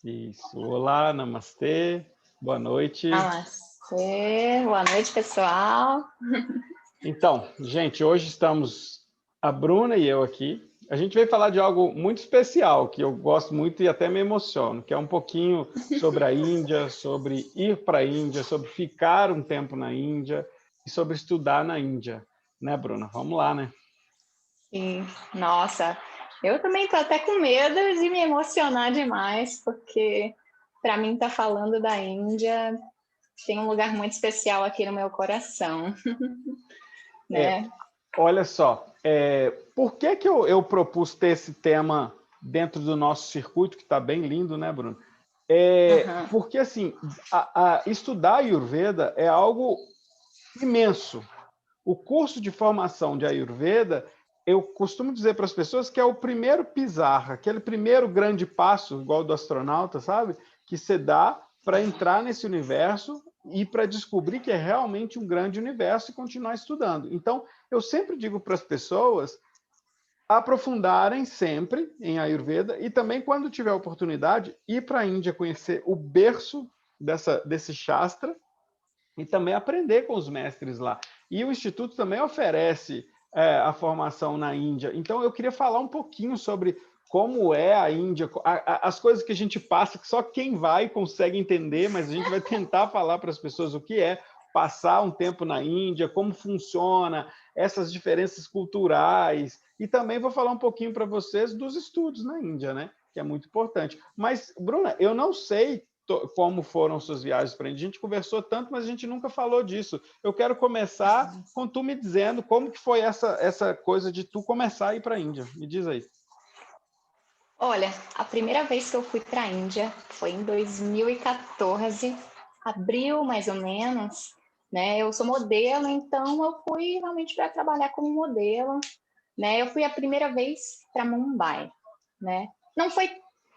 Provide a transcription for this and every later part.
Isso. Olá, namastê, boa noite. Namastê, boa noite, pessoal. Então, gente, hoje estamos a Bruna e eu aqui. A gente veio falar de algo muito especial, que eu gosto muito e até me emociono, que é um pouquinho sobre a Índia, sobre ir para a Índia, sobre ficar um tempo na Índia e sobre estudar na Índia. Né, Bruna? Vamos lá, né? Sim, nossa, eu também tô até com medo de me emocionar demais, porque para mim tá falando da Índia tem um lugar muito especial aqui no meu coração, É, né? olha só, por que que eu propus ter esse tema dentro do nosso circuito, que está bem lindo, né, Bruno? Uhum. Porque, assim, estudar Ayurveda é algo imenso. O curso de formação de Ayurveda, eu costumo dizer para as pessoas que é o primeiro pisar, aquele primeiro grande passo, igual do astronauta, sabe? Que você dá para entrar nesse universo e para descobrir que é realmente um grande universo e continuar estudando. Então, eu sempre digo para as pessoas aprofundarem sempre em Ayurveda e também, quando tiver a oportunidade, ir para a Índia conhecer o berço desse Shastra e também aprender com os mestres lá. E o Instituto também oferece a formação na Índia. Então, eu queria falar um pouquinho sobre como é a Índia, as coisas que a gente passa, que só quem vai consegue entender, mas a gente vai tentar falar para as pessoas o que é passar um tempo na Índia, como funciona, essas diferenças culturais. E também vou falar um pouquinho para vocês dos estudos na Índia, né? Que é muito importante. Mas, Bruna, eu não sei como foram suas viagens para a Índia. A gente conversou tanto, mas a gente nunca falou disso. Eu quero começar com tu me dizendo como que foi essa coisa de tu começar a ir para a Índia. Me diz aí. Olha, a primeira vez que eu fui para a Índia foi em 2014, abril mais ou menos, né? Eu sou modelo, então eu fui realmente para trabalhar como modelo, né? Eu fui a primeira vez para Mumbai, né? Não foi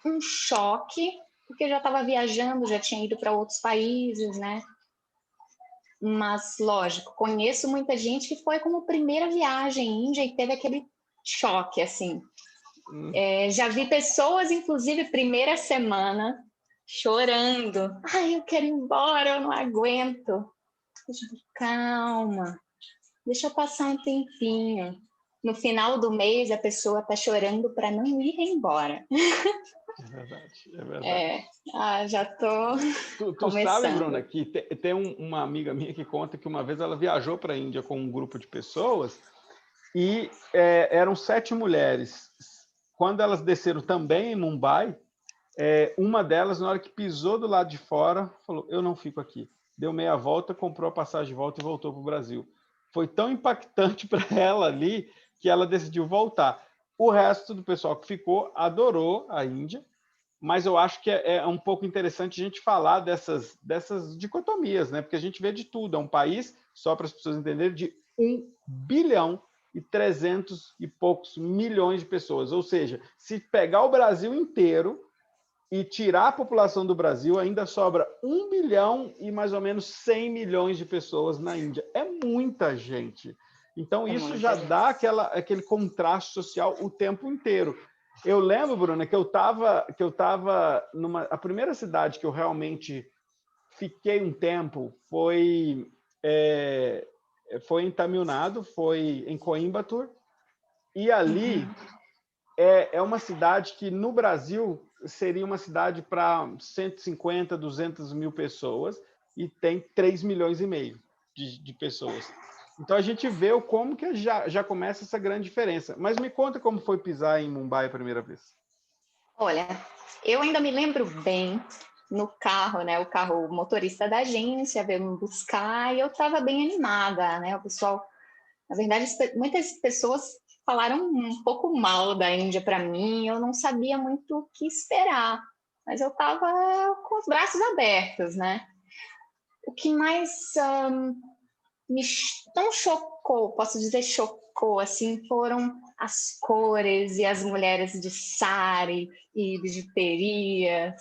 um choque, porque eu já estava viajando, já tinha ido para outros países, né? Mas, lógico, conheço muita gente que foi como primeira viagem à Índia e teve aquele choque, assim. Já vi pessoas, inclusive, primeira semana, chorando. Ai, eu quero ir embora, eu não aguento. Eu digo, calma, deixa eu passar um tempinho. No final do mês, a pessoa está chorando para não ir embora. É verdade, é verdade. Já estou Tu sabe, Bruna, começando. que tem uma amiga minha que conta que uma vez ela viajou para a Índia com um grupo de pessoas e eram 7 mulheres. Quando elas desceram também em Mumbai, uma delas, na hora que pisou do lado de fora, falou: eu não fico aqui. Deu meia volta, comprou a passagem de volta e voltou para o Brasil. Foi tão impactante para ela ali que ela decidiu voltar. O resto do pessoal que ficou adorou a Índia, mas eu acho que é um pouco interessante a gente falar dessas dicotomias, né? Porque a gente vê de tudo. É um país, só para as pessoas entenderem, de 1,3 bilhão de pessoas. Ou seja, se pegar o Brasil inteiro e tirar a população do Brasil, ainda sobra 1 bilhão e mais ou menos 100 milhões de pessoas na Índia. É muita gente. Então, É isso já muita dá gente. aquele contraste social o tempo inteiro. Eu lembro, Bruna, que eu estava numa. A primeira cidade que eu realmente fiquei um tempo foi em Tamil Nadu, foi em Coimbatore, e ali é uma cidade que no Brasil seria uma cidade para 150, 200 mil pessoas e tem 3 milhões e meio de pessoas. Então a gente vê como que já começa essa grande diferença. Mas me conta como foi pisar em Mumbai a primeira vez. Olha, eu ainda me lembro bem no carro, né? O carro o motorista da agência veio me buscar e eu estava bem animada, né? O pessoal, na verdade, muitas pessoas falaram um pouco mal da Índia para mim, eu não sabia muito o que esperar, mas eu estava com os braços abertos, né? O que mais me não chocou, posso dizer chocou, assim, foram as cores e as mulheres de sari e bijuterias.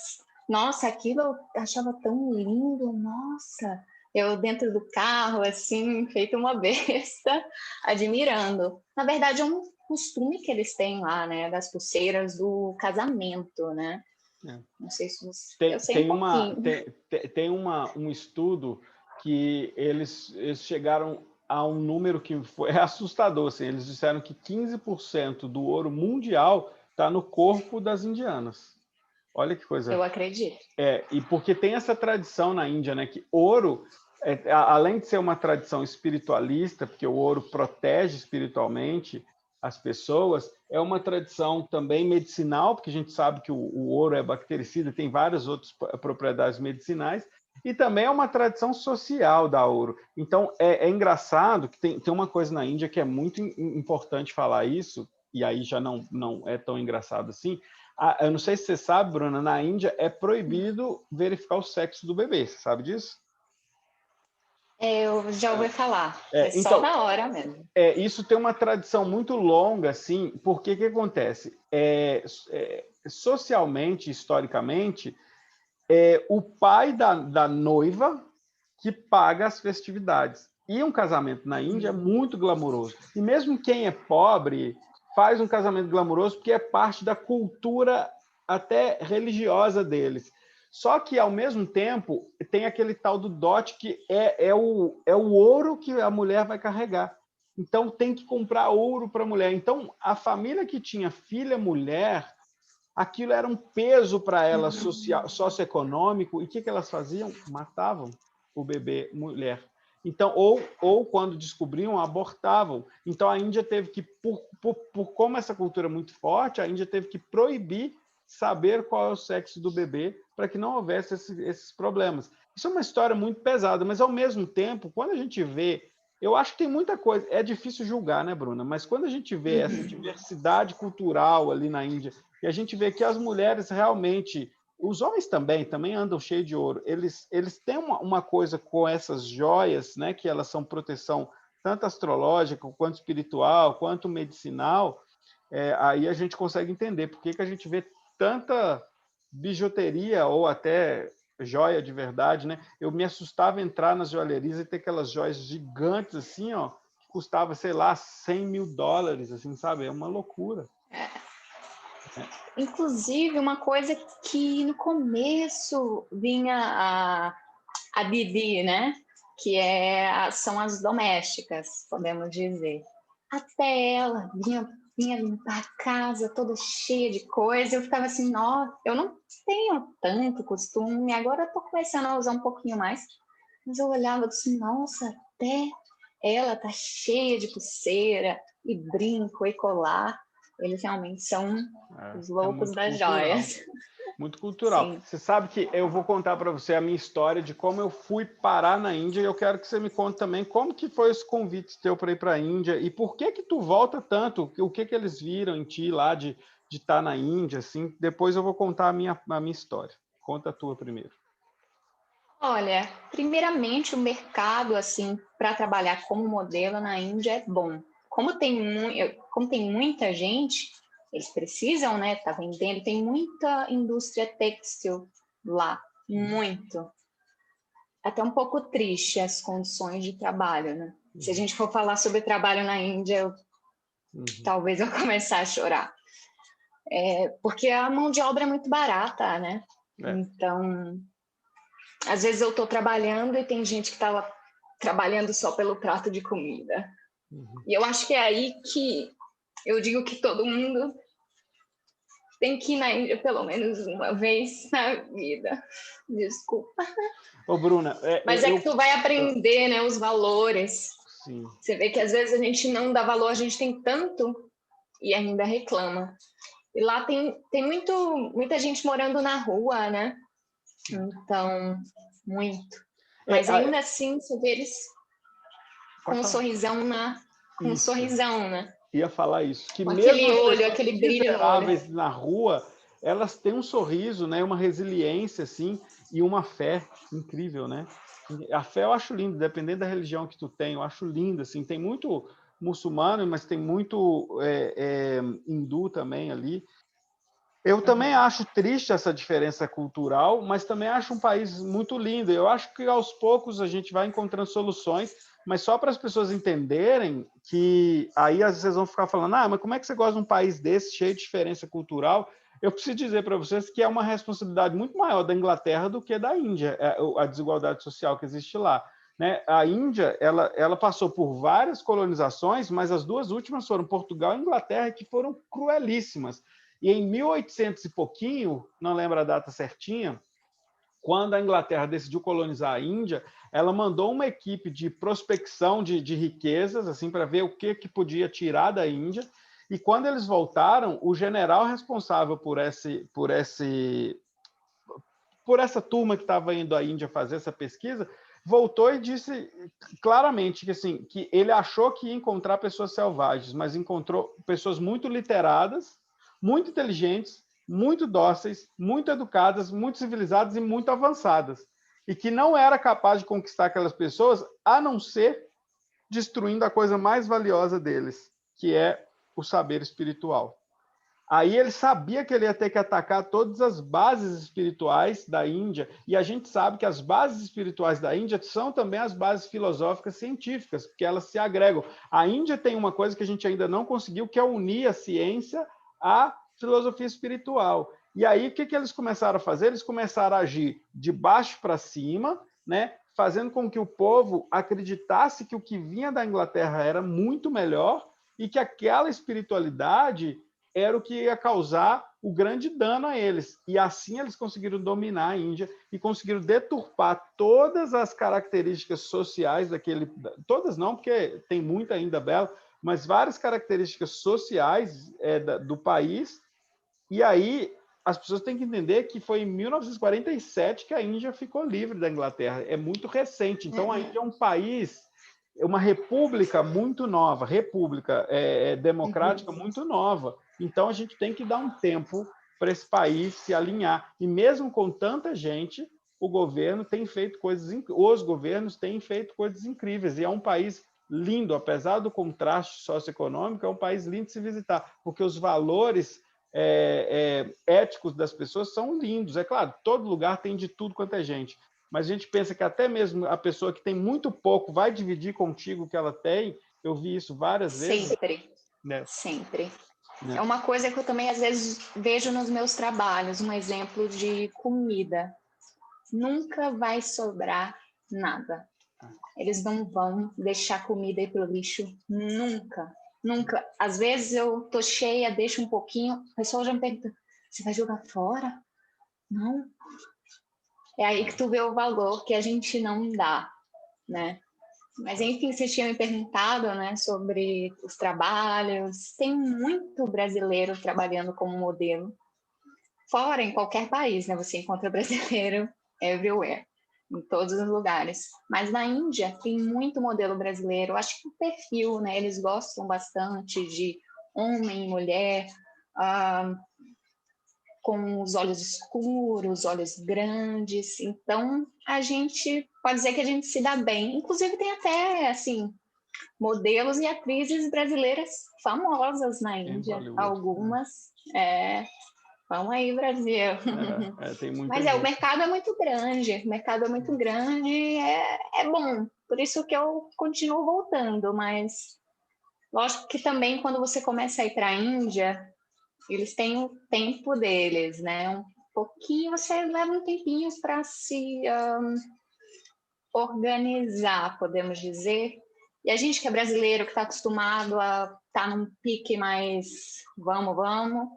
Nossa, aquilo eu achava tão lindo, nossa. Eu dentro do carro, assim, feito uma besta, admirando. Na verdade, é um costume que eles têm lá, né, das pulseiras do casamento, né? É. Não sei se você... Tem, Eu sei tem um uma, pouquinho. tem um estudo que eles chegaram a um número que foi assustador. Assim, eles disseram que 15% do ouro mundial está no corpo das indianas. Olha que coisa. Eu acredito. E porque tem essa tradição na Índia, né, que ouro, além de ser uma tradição espiritualista, porque o ouro protege espiritualmente as pessoas, é uma tradição também medicinal, porque a gente sabe que o ouro é bactericida, tem várias outras propriedades medicinais, e também é uma tradição social da ouro. Então, é engraçado que tem uma coisa na Índia que é muito importante falar isso, e aí já não é tão engraçado assim. Eu não sei se você sabe, Bruna, na Índia é proibido verificar o sexo do bebê, você sabe disso? Eu já ouvi falar. É só Então, na hora mesmo. isso tem uma tradição muito longa, assim, porque o que acontece? Socialmente, historicamente, o pai da noiva que paga as festividades. E um casamento na Índia é muito glamouroso. E mesmo quem é pobre faz um casamento glamouroso porque é parte da cultura até religiosa deles. Só que, ao mesmo tempo, tem aquele tal do dote que é o ouro que a mulher vai carregar. Então, tem que comprar ouro para a mulher. Então, a família que tinha filha mulher, aquilo era um peso para ela socioeconômico. E o que elas faziam? Matavam o bebê mulher. Então, ou quando descobriam, abortavam. Então, a Índia teve que, por como essa cultura é muito forte, a Índia teve que proibir saber qual é o sexo do bebê para que não houvesse esses problemas. Isso é uma história muito pesada, mas, ao mesmo tempo, quando a gente vê... Eu acho que tem muita coisa... É difícil julgar, né, Bruna? Mas quando a gente vê essa diversidade cultural ali na Índia, e a gente vê que as mulheres realmente... Os homens também andam cheios de ouro. Eles têm uma coisa com essas joias, né, que elas são proteção tanto astrológica, quanto espiritual, quanto medicinal. Aí a gente consegue entender por que a gente vê tanta bijuteria ou até joia de verdade, né? Eu me assustava entrar nas joalherias e ter aquelas joias gigantes assim, ó, que custava, sei lá, $100 mil, assim, sabe? É uma loucura. Inclusive, uma coisa que no começo vinha a Bibi, né? Que são as domésticas, podemos dizer. Até ela vinha limpar a casa toda cheia de coisa. Eu ficava assim, nossa, eu não tenho tanto costume, agora eu tô começando a usar um pouquinho mais. Mas eu olhava assim, nossa, até ela tá cheia de pulseira e brinco e colar. Eles realmente são os loucos muito das cultural. joias. Muito cultural. Sim. Você sabe que eu vou contar para você a minha história de como eu fui parar na Índia, e eu quero que você me conte também como que foi esse convite teu para ir para a Índia e por que tu volta tanto, o que eles viram em ti lá de estar na Índia, assim. Depois eu vou contar a minha história. Conta a tua primeiro. Olha, primeiramente o mercado assim para trabalhar como modelo na Índia é bom. Como tem muita gente, eles precisam, né? Tá vendendo, tem muita indústria têxtil lá, muito. Até um pouco triste as condições de trabalho, né? Se a gente for falar sobre trabalho na Índia, talvez eu comece a chorar. Porque a mão de obra é muito barata, né? Então, às vezes eu estou trabalhando e tem gente que está trabalhando só pelo prato de comida. E eu acho que é aí que eu digo que todo mundo tem que ir na Índia pelo menos uma vez na vida. Desculpa. Ô, Bruna... Mas que tu vai aprender, né, os valores. Sim. Você vê que às vezes a gente não dá valor, a gente tem tanto e ainda reclama. E lá tem muita gente morando na rua, né? Então, muito. Mas ainda assim, você vê eles com um sorrisão né? Ia falar isso. Que com mesmo aquele as olho, pessoas aquele brilho no olho. miseráveis na rua, elas têm um sorriso, né? Uma resiliência, assim, e uma fé incrível, né? A fé eu acho lindo, dependendo da religião que tu tem, eu acho lindo, assim. Tem muito muçulmano, mas tem muito hindu também ali. Eu também acho triste essa diferença cultural, mas também acho um país muito lindo. Eu acho que aos poucos a gente vai encontrando soluções, mas só para as pessoas entenderem que aí às vezes vão ficar falando, mas como é que você gosta de um país desse, cheio de diferença cultural? eu preciso dizer para vocês que é uma responsabilidade muito maior da Inglaterra do que da Índia, a desigualdade social que existe lá. Né? A Índia, ela passou por várias colonizações, mas as duas últimas foram Portugal e Inglaterra, que foram cruelíssimas. E em 1800 e pouquinho, não lembro a data certinha, quando a Inglaterra decidiu colonizar a Índia, ela mandou uma equipe de prospecção de riquezas, assim, para ver o que podia tirar da Índia. E quando eles voltaram, o general responsável por essa turma que estava indo à Índia fazer essa pesquisa, voltou e disse claramente que, assim, que ele achou que ia encontrar pessoas selvagens, mas encontrou pessoas muito literadas, muito inteligentes, muito dóceis, muito educadas, muito civilizadas e muito avançadas. E que não era capaz de conquistar aquelas pessoas a não ser destruindo a coisa mais valiosa deles, que é o saber espiritual. Aí ele sabia que ele ia ter que atacar todas as bases espirituais da Índia, e a gente sabe que as bases espirituais da Índia são também as bases filosóficas científicas, porque elas se agregam. A Índia tem uma coisa que a gente ainda não conseguiu, que é unir a ciência à filosofia espiritual. E aí, o que eles começaram a fazer? Eles começaram a agir de baixo para cima, né? Fazendo com que o povo acreditasse que o que vinha da Inglaterra era muito melhor e que aquela espiritualidade era o que ia causar o grande dano a eles. E assim eles conseguiram dominar a Índia e conseguiram deturpar todas as características sociais daquele... Todas não, porque tem muita ainda bela, mas várias características sociais do país. E aí as pessoas têm que entender que foi em 1947 que a Índia ficou livre da Inglaterra. É muito recente. Então, a Índia é um país, é uma república muito nova, república democrática muito nova. Então, a gente tem que dar um tempo para esse país se alinhar. E mesmo com tanta gente, o governo tem feito os governos têm feito coisas incríveis. E é um país lindo, apesar do contraste socioeconômico, é um país lindo de se visitar, porque os valores éticos das pessoas são lindos. É claro, todo lugar tem de tudo quanto é gente, mas a gente pensa que até mesmo a pessoa que tem muito pouco vai dividir contigo o que ela tem. Eu vi isso várias vezes. Sempre, né? Sempre. Né? É uma coisa que eu também, às vezes, vejo nos meus trabalhos, um exemplo de comida. Nunca vai sobrar nada. Eles não vão deixar comida ir para o lixo, nunca. Nunca. Às vezes eu tô cheia, deixo um pouquinho, o pessoal já me pergunta, você vai jogar fora? Não. É aí que tu vê o valor que a gente não dá, né? Mas enfim, vocês tinham me perguntado, né, sobre os trabalhos. Tem muito brasileiro trabalhando como modelo. Fora, em qualquer país, né? Você encontra brasileiro everywhere, em todos os lugares. Mas na Índia tem muito modelo brasileiro. Acho que o perfil, né? Eles gostam bastante de homem e mulher, com os olhos escuros, olhos grandes. Então, a gente pode dizer que a gente se dá bem. Inclusive, tem até, assim, modelos e atrizes brasileiras famosas na Índia. Algumas. Vamos aí, Brasil. Tem muita Mas gente. O mercado é muito grande. O mercado é muito grande, é bom. Por isso que eu continuo voltando. Mas, lógico que também, quando você começa a ir para a Índia, eles têm o tempo deles, né? Um pouquinho, você leva um tempinho para se organizar, podemos dizer. E a gente que é brasileiro, que está acostumado a estar num pique mais vamos,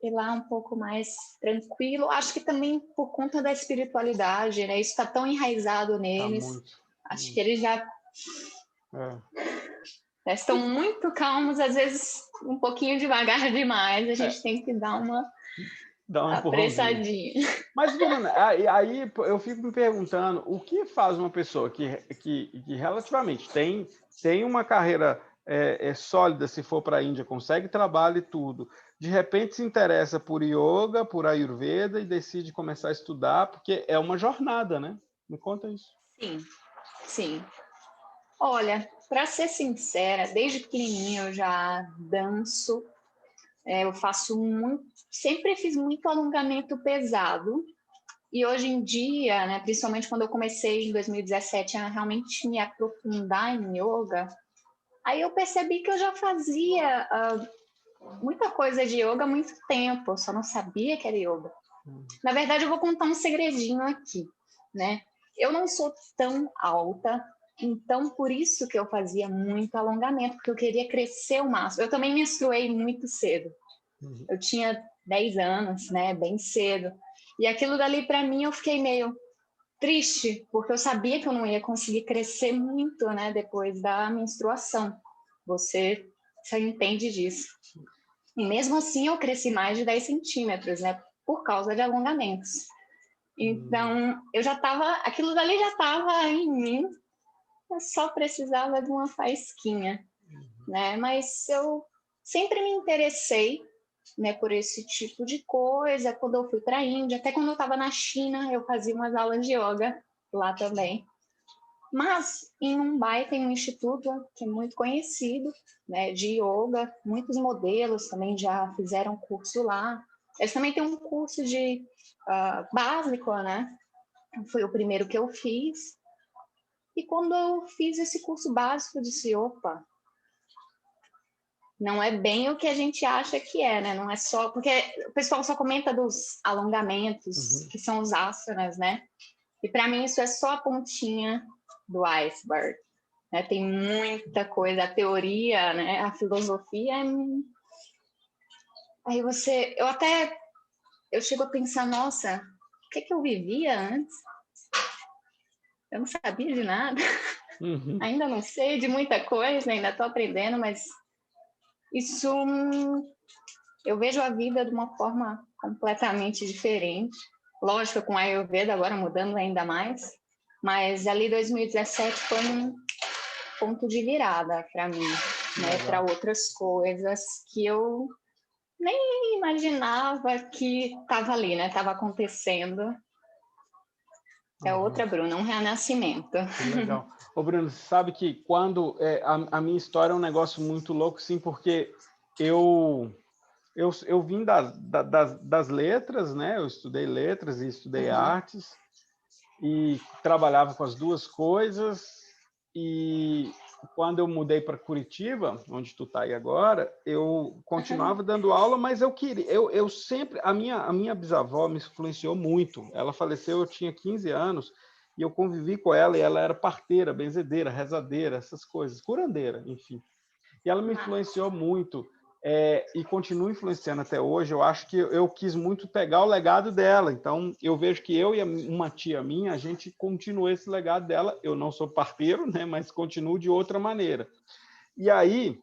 e lá um pouco mais tranquilo. Acho que também por conta da espiritualidade, né? Isso está tão enraizado neles. Acho que eles já estão muito calmos, às vezes um pouquinho devagar demais. A gente tem que dar uma apressadinha. Mas, Bruna, aí eu fico me perguntando, o que faz uma pessoa que relativamente tem uma carreira sólida, se for para a Índia, consegue trabalho e tudo, de repente se interessa por yoga, por Ayurveda e decide começar a estudar, porque é uma jornada, né? Me conta isso. Sim. Olha, para ser sincera, desde pequenininha eu já danço, eu faço sempre fiz muito alongamento pesado, e hoje em dia, né, principalmente quando eu comecei em 2017 a realmente me aprofundar em yoga, aí eu percebi que eu já fazia muita coisa de yoga há muito tempo, eu só não sabia que era yoga. Na verdade, eu vou contar um segredinho aqui, né? Eu não sou tão alta, então por isso que eu fazia muito alongamento, porque eu queria crescer o máximo. Eu também menstruei muito cedo. Eu tinha 10 anos, né? Bem cedo. E aquilo dali, para mim, eu fiquei meio triste, porque eu sabia que eu não ia conseguir crescer muito, né? Depois da menstruação. Você entende disso. E mesmo assim, eu cresci mais de 10 centímetros, né? Por causa de alongamentos. Então, eu já estava, aquilo dali já estava em mim, eu só precisava de uma faísquinha, né? Mas eu sempre me interessei, né, por esse tipo de coisa. Quando eu fui para a Índia, até quando eu estava na China, eu fazia umas aulas de yoga lá também. Mas em Mumbai tem um instituto que é muito conhecido, né, de yoga. Muitos modelos também já fizeram curso lá. Eles também têm um curso de básico, né? Foi o primeiro que eu fiz. E quando eu fiz esse curso básico, eu disse, opa, não é bem o que a gente acha que é, né? Não é só... Porque o pessoal só comenta dos alongamentos, que são os asanas, né? E para mim isso é só a pontinha do iceberg. Né? Tem muita coisa, a teoria, né? A filosofia é... Aí eu chego a pensar, nossa, o que eu vivia antes? Eu não sabia de nada. Ainda não sei de muita coisa, ainda estou aprendendo, mas isso eu vejo a vida de uma forma completamente diferente. Lógico, com a Ayurveda agora mudando ainda mais, mas ali 2017 foi um ponto de virada para mim, né? Para outras coisas que eu nem imaginava que estava ali, né? Estava acontecendo. É outra, Bruna, um renascimento. Que legal. Ô, Bruno, você sabe que quando... a minha história é um negócio muito louco, sim, porque eu vim das letras, né? Eu estudei letras e estudei artes, e trabalhava com as duas coisas, e quando eu mudei para Curitiba, onde tu está aí agora, eu continuava dando aula, mas eu sempre, a minha bisavó me influenciou muito. Ela faleceu, eu tinha 15 anos, e eu convivi com ela, e ela era parteira, benzedeira, rezadeira, essas coisas, curandeira, enfim. E ela me influenciou muito, e continua influenciando até hoje. Eu acho que eu quis muito pegar o legado dela, então eu vejo que eu e uma tia minha, a gente continua esse legado dela. Eu não sou parteiro, né, mas continuo de outra maneira. E aí,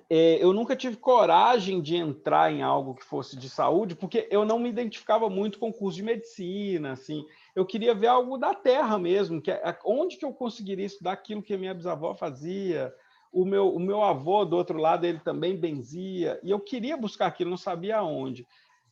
eu nunca tive coragem de entrar em algo que fosse de saúde, porque eu não me identificava muito com o curso de medicina, assim. Eu queria ver algo da terra mesmo, onde que eu conseguiria estudar aquilo que a minha bisavó fazia. O meu avô, do outro lado, ele também benzia, e eu queria buscar aquilo, não sabia aonde.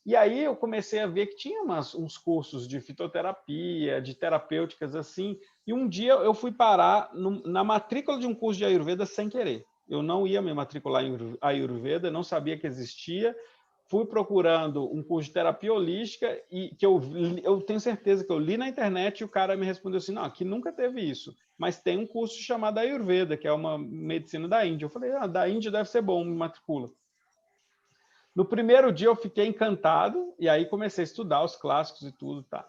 E aí eu comecei a ver que tinha uns cursos de fitoterapia, de terapêuticas assim, e um dia eu fui parar na matrícula de um curso de Ayurveda sem querer. Eu não ia me matricular em Ayurveda, não sabia que existia. Fui procurando um curso de terapia holística, e que eu tenho certeza que eu li na internet, e o cara me respondeu assim, não, aqui nunca teve isso, mas tem um curso chamado Ayurveda, que é uma medicina da Índia. Eu falei, da Índia deve ser bom, me matricula. No primeiro dia eu fiquei encantado, e aí comecei a estudar os clássicos e tudo, tá?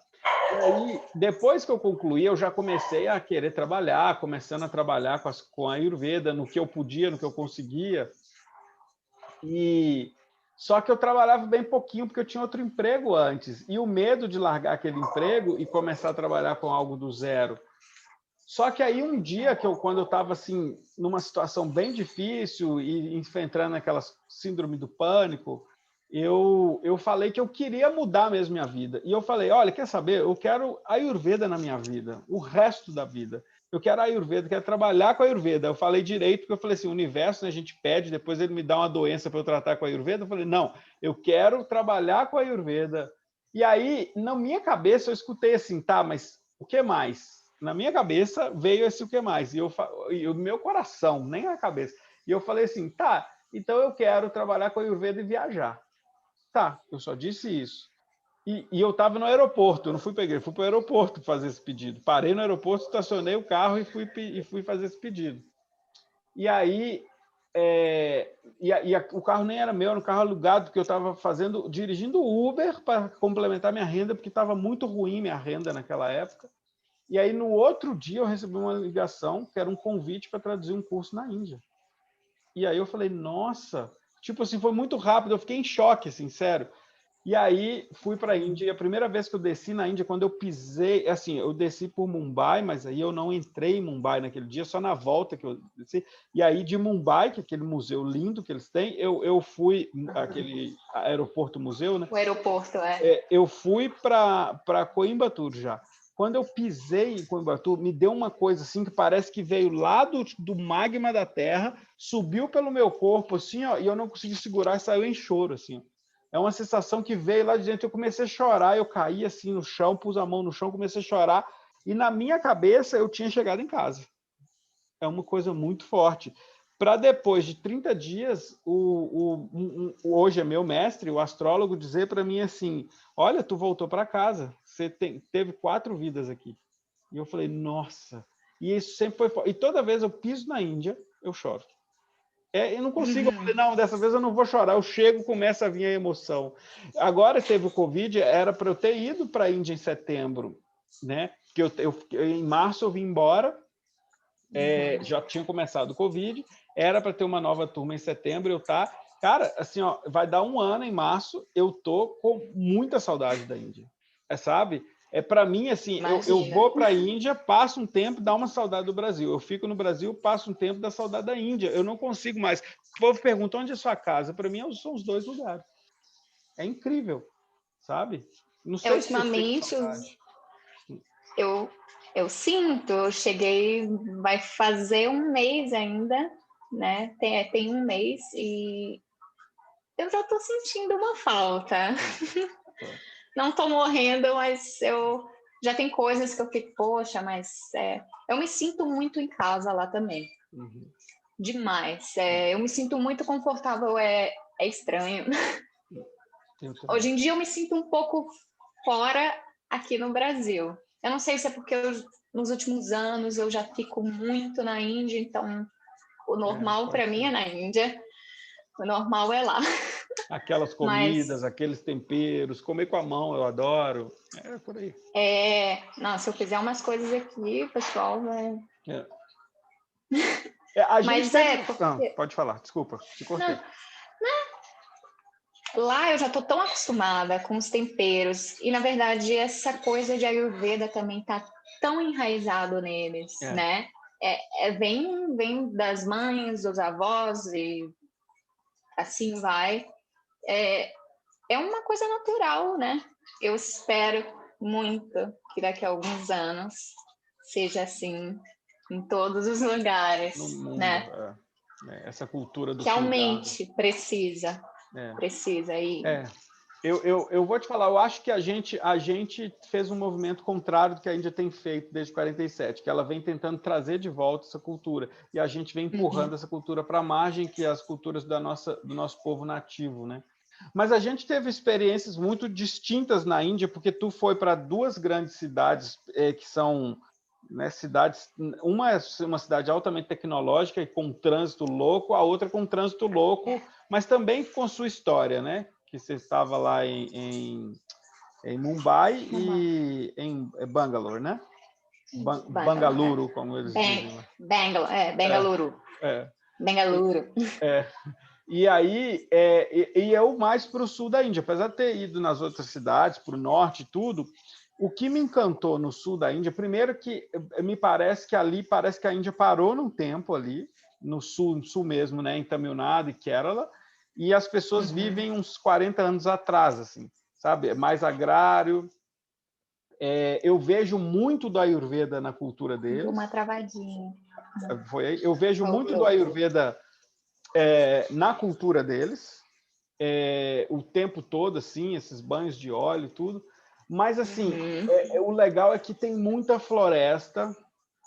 E aí, depois que eu concluí, eu já comecei a querer trabalhar, começando a trabalhar com a Ayurveda, no que eu podia, no que eu conseguia. Só que eu trabalhava bem pouquinho, porque eu tinha outro emprego antes. E o medo de largar aquele emprego e começar a trabalhar com algo do zero. Só que aí um dia, quando eu estava assim, numa situação bem difícil e enfrentando aquela síndrome do pânico, eu falei que eu queria mudar mesmo minha vida. E eu falei, olha, quer saber? Eu quero Ayurveda na minha vida, o resto da vida. Eu quero Ayurveda, quero trabalhar com Ayurveda. Eu falei direito, porque eu falei assim, o universo, né, a gente pede, depois ele me dá uma doença para eu tratar com a Ayurveda. Eu falei, não, eu quero trabalhar com a Ayurveda. E aí, na minha cabeça, eu escutei assim, tá, mas o que mais? Na minha cabeça veio esse o que mais, e o meu coração, nem a cabeça. E eu falei assim, tá, então eu quero trabalhar com a Ayurveda e viajar. Tá, eu só disse isso. E eu estava no aeroporto, eu não fui para a igreja, fui para o aeroporto fazer esse pedido. Parei no aeroporto, estacionei o carro e fui fazer esse pedido. E aí, o carro nem era meu, era um carro alugado, porque eu estava dirigindo Uber para complementar minha renda, porque estava muito ruim minha renda naquela época. E aí, no outro dia, eu recebi uma ligação, que era um convite para traduzir um curso na Índia. E aí eu falei, nossa, tipo assim, foi muito rápido, eu fiquei em choque, assim, sério. E aí fui para a Índia, e a primeira vez que eu desci na Índia, quando eu pisei, assim, eu desci por Mumbai, mas aí eu não entrei em Mumbai naquele dia, só na volta que eu desci. E aí de Mumbai, que é aquele museu lindo que eles têm, eu fui, aquele aeroporto museu, né? O aeroporto, Eu fui para Coimbatore já. Quando eu pisei em Coimbatore, me deu uma coisa assim que parece que veio lá do magma da terra, subiu pelo meu corpo assim, ó, e eu não consegui segurar e saiu em choro assim. É uma sensação que veio lá de dentro. Eu comecei a chorar, eu caí assim no chão, pus a mão no chão, comecei a chorar e na minha cabeça eu tinha chegado em casa. É uma coisa muito forte. Para depois de 30 dias, hoje é meu mestre, o astrólogo, dizer para mim assim, olha, tu voltou para casa, você teve 4 vidas aqui. E eu falei, nossa, e isso sempre foi forte. E toda vez eu piso na Índia, eu choro. Eu não consigo, eu falei, não, dessa vez eu não vou chorar, eu chego, começa a vir a emoção. Agora teve o Covid, era para eu ter ido para a Índia em setembro, né? Que em março eu vim embora, já tinha começado o Covid, era para ter uma nova turma em setembro, cara, assim, ó, vai dar 1 ano em março, eu tô com muita saudade da Índia, sabe? Para mim, assim, eu vou para a Índia, passo um tempo, dá uma saudade do Brasil. Eu fico no Brasil, passo um tempo, dá saudade da Índia. Eu não consigo mais. O povo pergunta, onde é sua casa? Para mim, são os 2 lugares. É incrível, sabe? Não sei se você sente ultimamente, saudade. eu sinto, eu cheguei, vai fazer 1 mês ainda, né? Tem 1 mês e eu já tô sentindo uma falta. Não tô morrendo, mas eu já tem coisas que eu fico, poxa, mas eu me sinto muito em casa lá também. Uhum. Demais. Eu me sinto muito confortável, é estranho. Hoje em dia eu me sinto um pouco fora aqui no Brasil. Eu não sei se é porque nos últimos anos eu já fico muito na Índia, então o normal para mim é na Índia, o normal é lá. Aquelas comidas, aqueles temperos, comer com a mão, eu adoro. É por aí. Não, se eu fizer umas coisas aqui, o pessoal vai... A gente Mas teve... porque... pode falar, desculpa, te cortei. Lá eu já estou tão acostumada com os temperos, e na verdade essa coisa de Ayurveda também está tão enraizado neles, né? Vem das mães, dos avós, e assim vai. É uma coisa natural, né? Eu espero muito que daqui a alguns anos seja assim em todos os lugares, no mundo, né? Essa cultura do Que cuidado. aumente, precisa aí. Eu vou te falar, eu acho que a gente fez um movimento contrário do que a Índia tem feito desde 47, que ela vem tentando trazer de volta essa cultura, e a gente vem empurrando essa cultura para a margem, que é as culturas do nosso povo nativo, né? Mas a gente teve experiências muito distintas na Índia, porque tu foi para 2 grandes cidades que são, né, cidades, uma é uma cidade altamente tecnológica e com um trânsito louco, a outra com um trânsito louco, mas também com sua história, né? Que você estava lá em Mumbai e em Bangalore, né? Bangalore, como eles dizem. Bengaluru. Bengaluru. E aí, eu mais para o sul da Índia, apesar de ter ido nas outras cidades, para o norte e tudo, o que me encantou no sul da Índia, primeiro que me parece que ali, parece que a Índia parou num tempo ali, no sul mesmo, né, em Tamil Nadu e Kerala, e as pessoas vivem uns 40 anos atrás, assim, sabe? É mais agrário. Eu vejo muito do Ayurveda na cultura deles. Uma travadinha. Eu vejo muito do Ayurveda na cultura deles, o tempo todo, assim, esses banhos de óleo, tudo. Mas, assim, o legal é que tem muita floresta,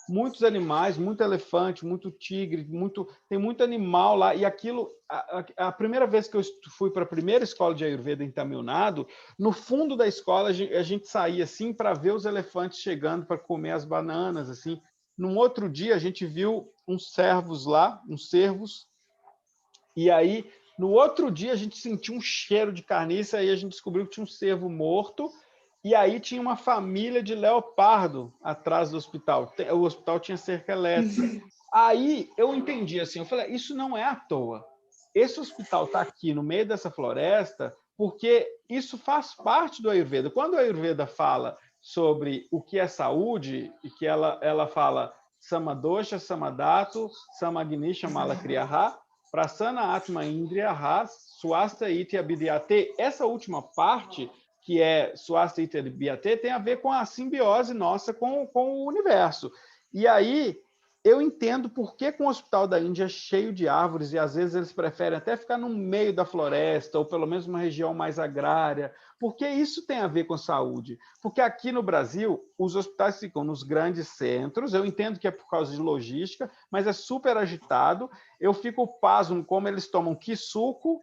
muitos animais, muito elefante, muito tigre, tem muito animal lá. E aquilo, a primeira vez que eu fui para a primeira escola de Ayurveda em Tamil Nadu, no fundo da escola a gente saía assim para ver os elefantes chegando para comer as bananas, assim. Num outro dia a gente viu uns cervos lá, uns cervos E aí, no outro dia, a gente sentiu um cheiro de carniça, aí a gente descobriu que tinha um cervo morto, e aí tinha uma família de leopardo atrás do hospital. O hospital tinha cerca elétrica. Aí eu entendi assim, eu falei, isso não é à toa. Esse hospital está aqui no meio dessa floresta porque isso faz parte do Ayurveda. Quando a Ayurveda fala sobre o que é saúde, e que ela fala Samadosha, Samadato, Samagnisha, Malakriyaha, Prasana Atma Indriyaha, Swasta Iti Abhidyate, essa última parte, que é Swasta Iti Abhidyate, tem a ver com a simbiose nossa com o universo. E aí, eu entendo por que com o Hospital da Índia é cheio de árvores e às vezes eles preferem até ficar no meio da floresta ou pelo menos uma região mais agrária, porque isso tem a ver com saúde. Porque aqui no Brasil, os hospitais ficam nos grandes centros, eu entendo que é por causa de logística, mas é super agitado. Eu fico pasmo como eles tomam quisuco,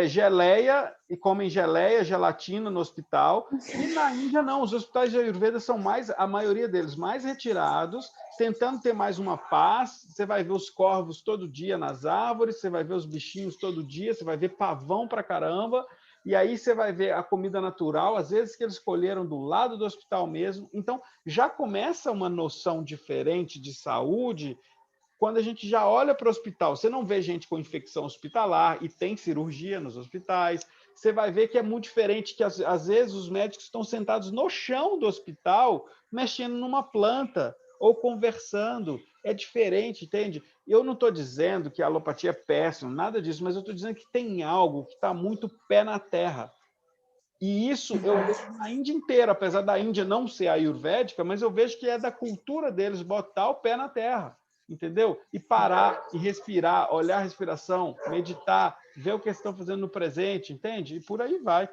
geleia, e comem geleia, gelatina no hospital. E na Índia, não. Os hospitais de Ayurveda são mais, a maioria deles, mais retirados, tentando ter mais uma paz. Você vai ver os corvos todo dia nas árvores, você vai ver os bichinhos todo dia, você vai ver pavão pra caramba, e aí você vai ver a comida natural, às vezes que eles colheram do lado do hospital mesmo. Então, já começa uma noção diferente de saúde quando a gente já olha para o hospital. Você não vê gente com infecção hospitalar e tem cirurgia nos hospitais. Você vai ver que é muito diferente, que às vezes os médicos estão sentados no chão do hospital, mexendo numa planta ou conversando. É diferente, entende? Eu não estou dizendo que a alopatia é péssima, nada disso, mas eu estou dizendo que tem algo que está muito pé na terra. E isso eu vejo na Índia inteira, apesar da Índia não ser ayurvédica, mas eu vejo que é da cultura deles botar o pé na terra, entendeu? E parar, e respirar, olhar a respiração, meditar, ver o que eles estão fazendo no presente, entende? E por aí vai,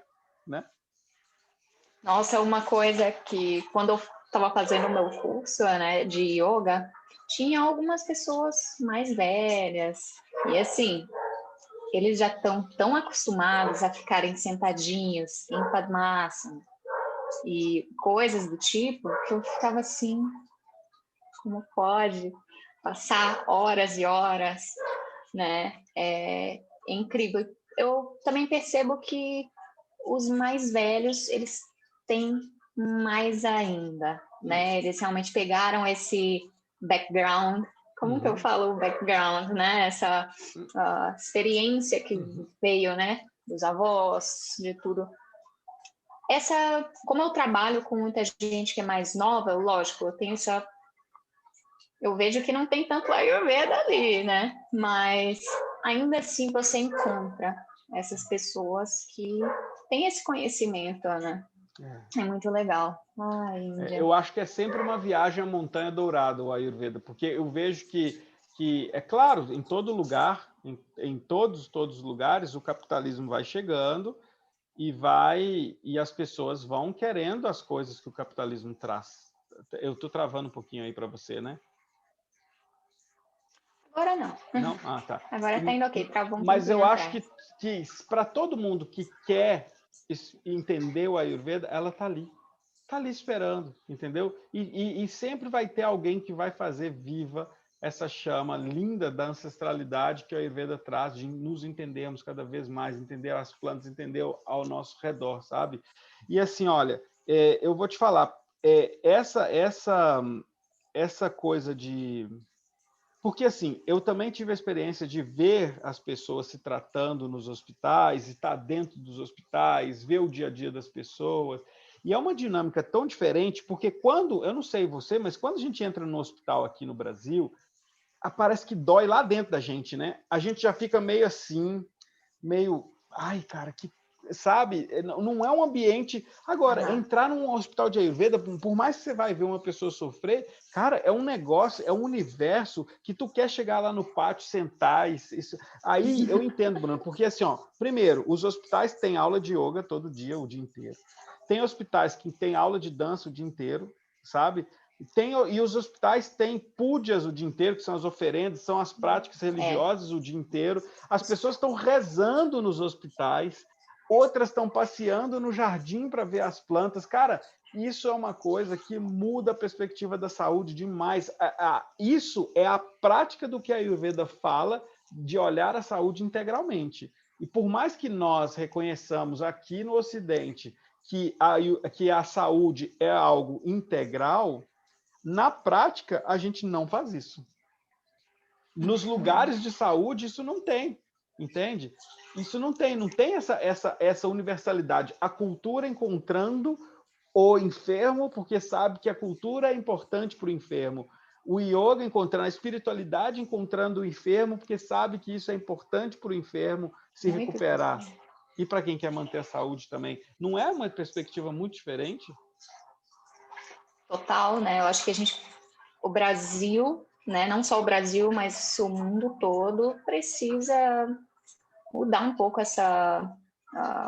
né? Nossa, uma coisa que quando eu estava fazendo o meu curso, né, de yoga, tinha algumas pessoas mais velhas e assim, eles já estão tão acostumados a ficarem sentadinhos em Padmasana e coisas do tipo, que eu ficava assim, como pode passar horas e horas, né? É incrível. Eu também percebo que os mais velhos, eles têm mais ainda, né? Eles realmente pegaram esse background, como que eu falo background, né? Essa experiência que veio, né? Dos avós, de tudo. Como eu trabalho com muita gente que é mais nova, lógico, eu vejo que não tem tanto Ayurveda ali, né? Mas ainda assim você encontra essas pessoas que têm esse conhecimento, né? É muito legal. Ai, Índia. Eu acho que é sempre uma viagem à Montanha Dourada, o Ayurveda, porque eu vejo que é claro, em todo lugar, em todos os lugares, o capitalismo vai chegando e as pessoas vão querendo as coisas que o capitalismo traz. Eu estou travando um pouquinho aí para você, né? Agora não. Não? Ah, tá. Agora tá indo ok, travou um Mas eu tempinho acho atrás. que para todo mundo que quer entender o Ayurveda, ela está ali. Está ali esperando, entendeu? E sempre vai ter alguém que vai fazer viva essa chama linda da ancestralidade que a Ayurveda traz, de nos entendermos cada vez mais, entender as plantas, entender ao nosso redor, sabe? E assim, olha, eu vou te falar, essa coisa de... Porque, assim, eu também tive a experiência de ver as pessoas se tratando nos hospitais, estar dentro dos hospitais, ver o dia a dia das pessoas. E é uma dinâmica tão diferente, porque quando, eu não sei você, mas quando a gente entra no hospital aqui no Brasil, parece que dói lá dentro da gente, né? A gente já fica meio assim, meio, ai, cara, que sabe, não é um ambiente. Agora, entrar num hospital de Ayurveda, por mais que você vai ver uma pessoa sofrer, cara, é um negócio, é um universo que tu quer chegar lá no pátio, sentar. Aí eu entendo, Bruno, porque assim, ó, primeiro, os hospitais têm aula de yoga todo dia, o dia inteiro. Tem hospitais que têm aula de dança o dia inteiro, sabe? E os hospitais têm púdias o dia inteiro, que são as oferendas, são as práticas religiosas o dia inteiro. As pessoas estão rezando nos hospitais, outras estão passeando no jardim para ver as plantas. Cara, isso é uma coisa que muda a perspectiva da saúde demais. Isso é a prática do que a Ayurveda fala de olhar a saúde integralmente. E por mais que nós reconheçamos aqui no Ocidente que a saúde é algo integral, na prática a gente não faz isso. Nos lugares de saúde isso não tem, entende? Isso não tem essa universalidade. A cultura encontrando o enfermo porque sabe que a cultura é importante para o enfermo. O yoga encontrando, a espiritualidade encontrando o enfermo porque sabe que isso é importante para o enfermo se recuperar. E para quem quer manter a saúde também. Não é uma perspectiva muito diferente? Total, né? Eu acho que o Brasil, né? Não só o Brasil, mas o mundo todo precisa mudar um pouco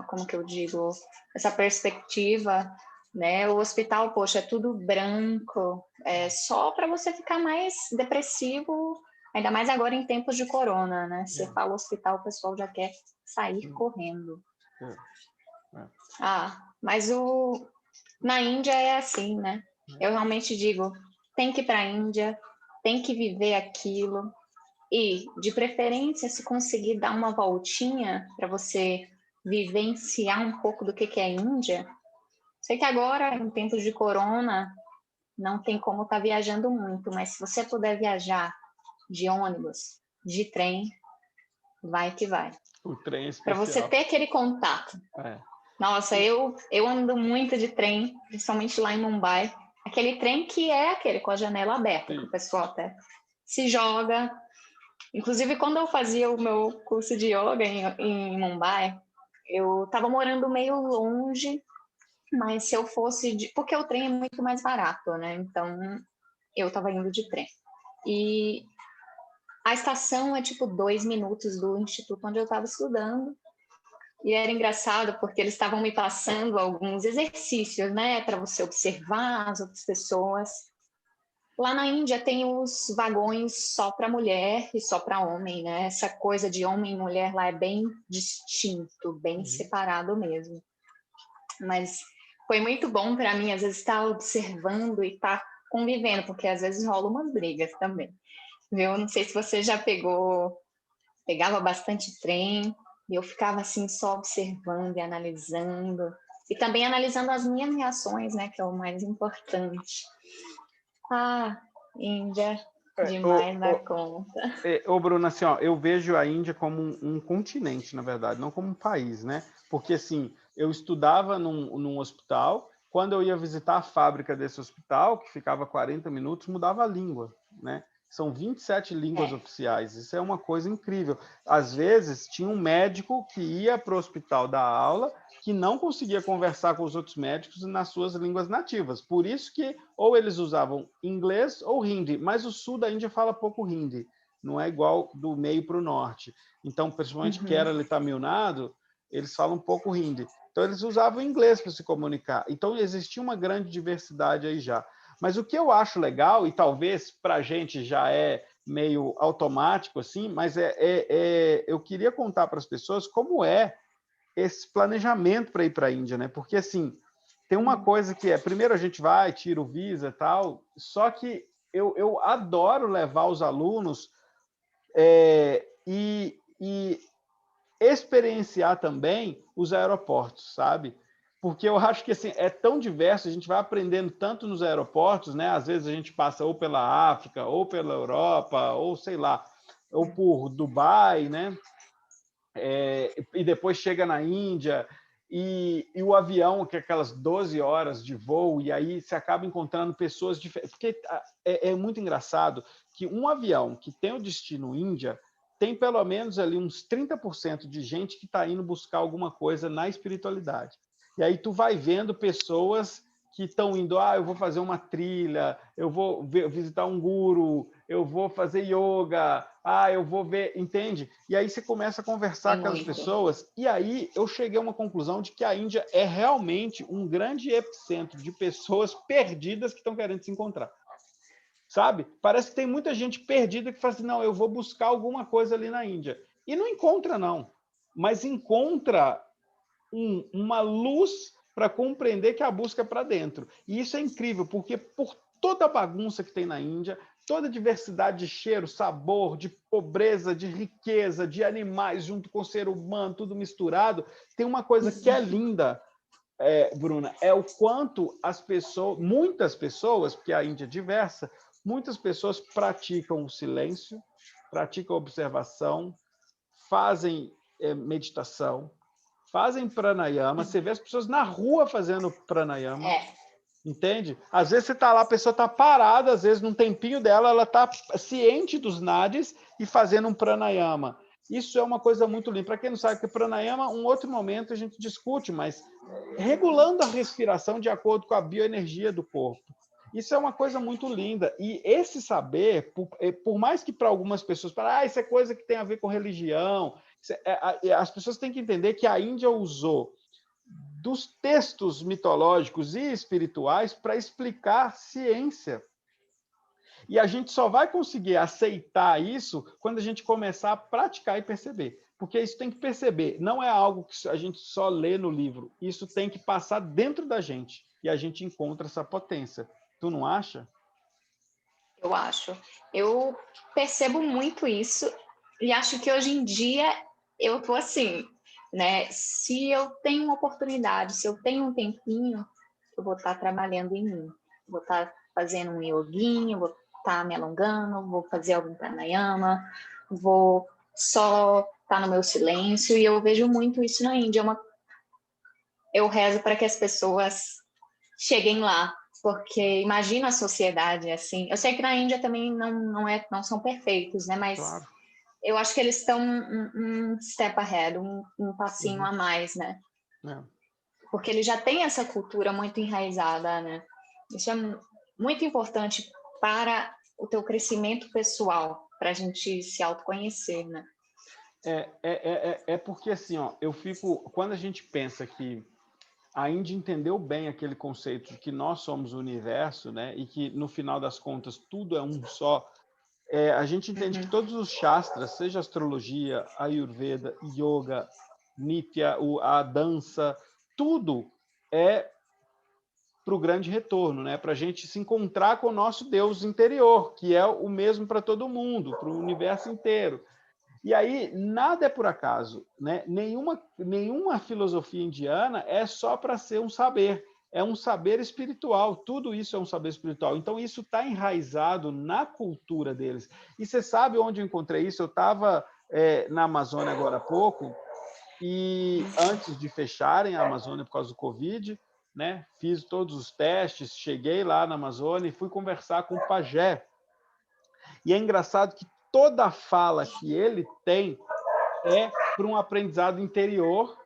como que eu digo, essa perspectiva, né? O hospital, poxa, é tudo branco, é só para você ficar mais depressivo, ainda mais agora em tempos de corona, né? Você fala hospital, o pessoal já quer sair correndo. Mas na Índia é assim, né? Eu realmente digo, tem que ir para a Índia, tem que viver aquilo, e, de preferência, se conseguir dar uma voltinha para você vivenciar um pouco do que é a Índia. Sei que agora, em tempos de corona, não tem como estar viajando muito, mas se você puder viajar de ônibus, de trem, vai que vai. O trem é especial. Para você ter aquele contato. Nossa, eu ando muito de trem, principalmente lá em Mumbai. Aquele trem que é aquele com a janela aberta, que o pessoal até se joga. Inclusive, quando eu fazia o meu curso de yoga em Mumbai, eu estava morando meio longe, mas se eu fosse... Porque o trem é muito mais barato, né? Então, eu estava indo de trem. E a estação é tipo 2 minutos do instituto onde eu estava estudando. E era engraçado porque eles estavam me passando alguns exercícios, né? Para você observar as outras pessoas. Lá na Índia tem os vagões só para mulher e só para homem, né? Essa coisa de homem e mulher lá é bem distinto, bem separado mesmo. Mas foi muito bom para mim, às vezes, estar observando e estar convivendo, porque às vezes rolam umas brigas também. Viu? Não sei se você já pegava bastante trem, e eu ficava assim só observando e analisando. E também analisando as minhas reações, né? Que é o mais importante. Índia, demais da conta. Bruna, assim, eu vejo a Índia como um continente, na verdade, não como um país, né? Porque, assim, eu estudava num hospital, quando eu ia visitar a fábrica desse hospital, que ficava 40 minutos, mudava a língua, né? São 27 línguas oficiais, isso é uma coisa incrível. Às vezes, tinha um médico que ia para o hospital dar aula, que não conseguia conversar com os outros médicos nas suas línguas nativas. Por isso que ou eles usavam inglês ou hindi, mas o sul da Índia fala pouco hindi, não é igual do meio para o norte. Então, principalmente Kerala e Tamil Nadu, eles falam pouco hindi. Então, eles usavam inglês para se comunicar. Então, existia uma grande diversidade aí já. Mas o que eu acho legal, e talvez para a gente já é meio automático, assim, mas eu queria contar para as pessoas como é esse planejamento para ir para a Índia, né? Porque, assim, tem uma coisa que primeiro a gente vai, tira o visa e tal, só que eu adoro levar os alunos e experienciar também os aeroportos, sabe? Porque eu acho que assim, é tão diverso, a gente vai aprendendo tanto nos aeroportos, né? Às vezes a gente passa ou pela África, ou pela Europa, ou sei lá, ou por Dubai, né? E depois chega na Índia, e o avião, que é aquelas 12 horas de voo, e aí você acaba encontrando pessoas diferentes. Porque é muito engraçado que um avião que tem o destino Índia tem pelo menos ali uns 30% de gente que está indo buscar alguma coisa na espiritualidade. E aí tu vai vendo pessoas que estão indo, eu vou fazer uma trilha, eu vou visitar um guru, eu vou fazer yoga, eu vou ver, entende? E aí você começa a conversar com as pessoas, e aí eu cheguei a uma conclusão de que a Índia é realmente um grande epicentro de pessoas perdidas que estão querendo se encontrar. Sabe? Parece que tem muita gente perdida que fala assim, não, eu vou buscar alguma coisa ali na Índia. E não encontra, não. Mas encontra uma luz para compreender que a busca é para dentro. E isso é incrível, porque por toda a bagunça que tem na Índia, toda a diversidade de cheiro, sabor, de pobreza, de riqueza, de animais junto com o ser humano, tudo misturado, tem uma coisa que é linda, Bruna, é o quanto as pessoas, muitas pessoas, porque a Índia é diversa, muitas pessoas praticam o silêncio, praticam a observação, fazem meditação, fazem pranayama. Você vê as pessoas na rua fazendo pranayama. Entende? Às vezes você está lá, a pessoa está parada, às vezes num tempinho dela, ela está ciente dos nadis e fazendo um pranayama. Isso é uma coisa muito linda. Para quem não sabe que pranayama, um outro momento a gente discute, mas regulando a respiração de acordo com a bioenergia do corpo. Isso é uma coisa muito linda. E esse saber, por mais que para algumas pessoas, isso é coisa que tem a ver com religião, as pessoas têm que entender que a Índia usou dos textos mitológicos e espirituais para explicar ciência. E a gente só vai conseguir aceitar isso quando a gente começar a praticar e perceber. Porque isso tem que perceber, não é algo que a gente só lê no livro, isso tem que passar dentro da gente, e a gente encontra essa potência. Tu não acha? Eu acho. Eu percebo muito isso, e acho que hoje em dia eu estou assim, né? Se eu tenho uma oportunidade, se eu tenho um tempinho, eu vou estar trabalhando em mim. Vou estar fazendo um yoguinho, vou estar me alongando, vou fazer algum pranayama, vou só estar no meu silêncio, e eu vejo muito isso na Índia. Eu rezo para que as pessoas cheguem lá, porque imagina a sociedade assim. Eu sei que na Índia também não são perfeitos, né? Mas Claro. eu acho que eles estão um step ahead, um passinho a mais, né? Porque eles já têm essa cultura muito enraizada, né? Isso é muito importante para o teu crescimento pessoal, para a gente se autoconhecer, né? Porque assim, ó, quando a gente pensa que a Índia entendeu bem aquele conceito de que nós somos o universo, né? E que no final das contas tudo é um só. A gente entende que todos os shastras, seja astrologia, ayurveda, yoga, nitya, a dança, tudo é para o grande retorno, né? Para a gente se encontrar com o nosso Deus interior, que é o mesmo para todo mundo, para o universo inteiro. E aí, nada é por acaso, né? Nenhuma filosofia indiana é só para ser um saber, é um saber espiritual, tudo isso é um saber espiritual. Então, isso está enraizado na cultura deles. E você sabe onde eu encontrei isso? Eu estava na Amazônia agora há pouco, e antes de fecharem a Amazônia por causa do Covid, né? Fiz todos os testes, cheguei lá na Amazônia e fui conversar com o pajé. E é engraçado que toda a fala que ele tem é para um aprendizado interior,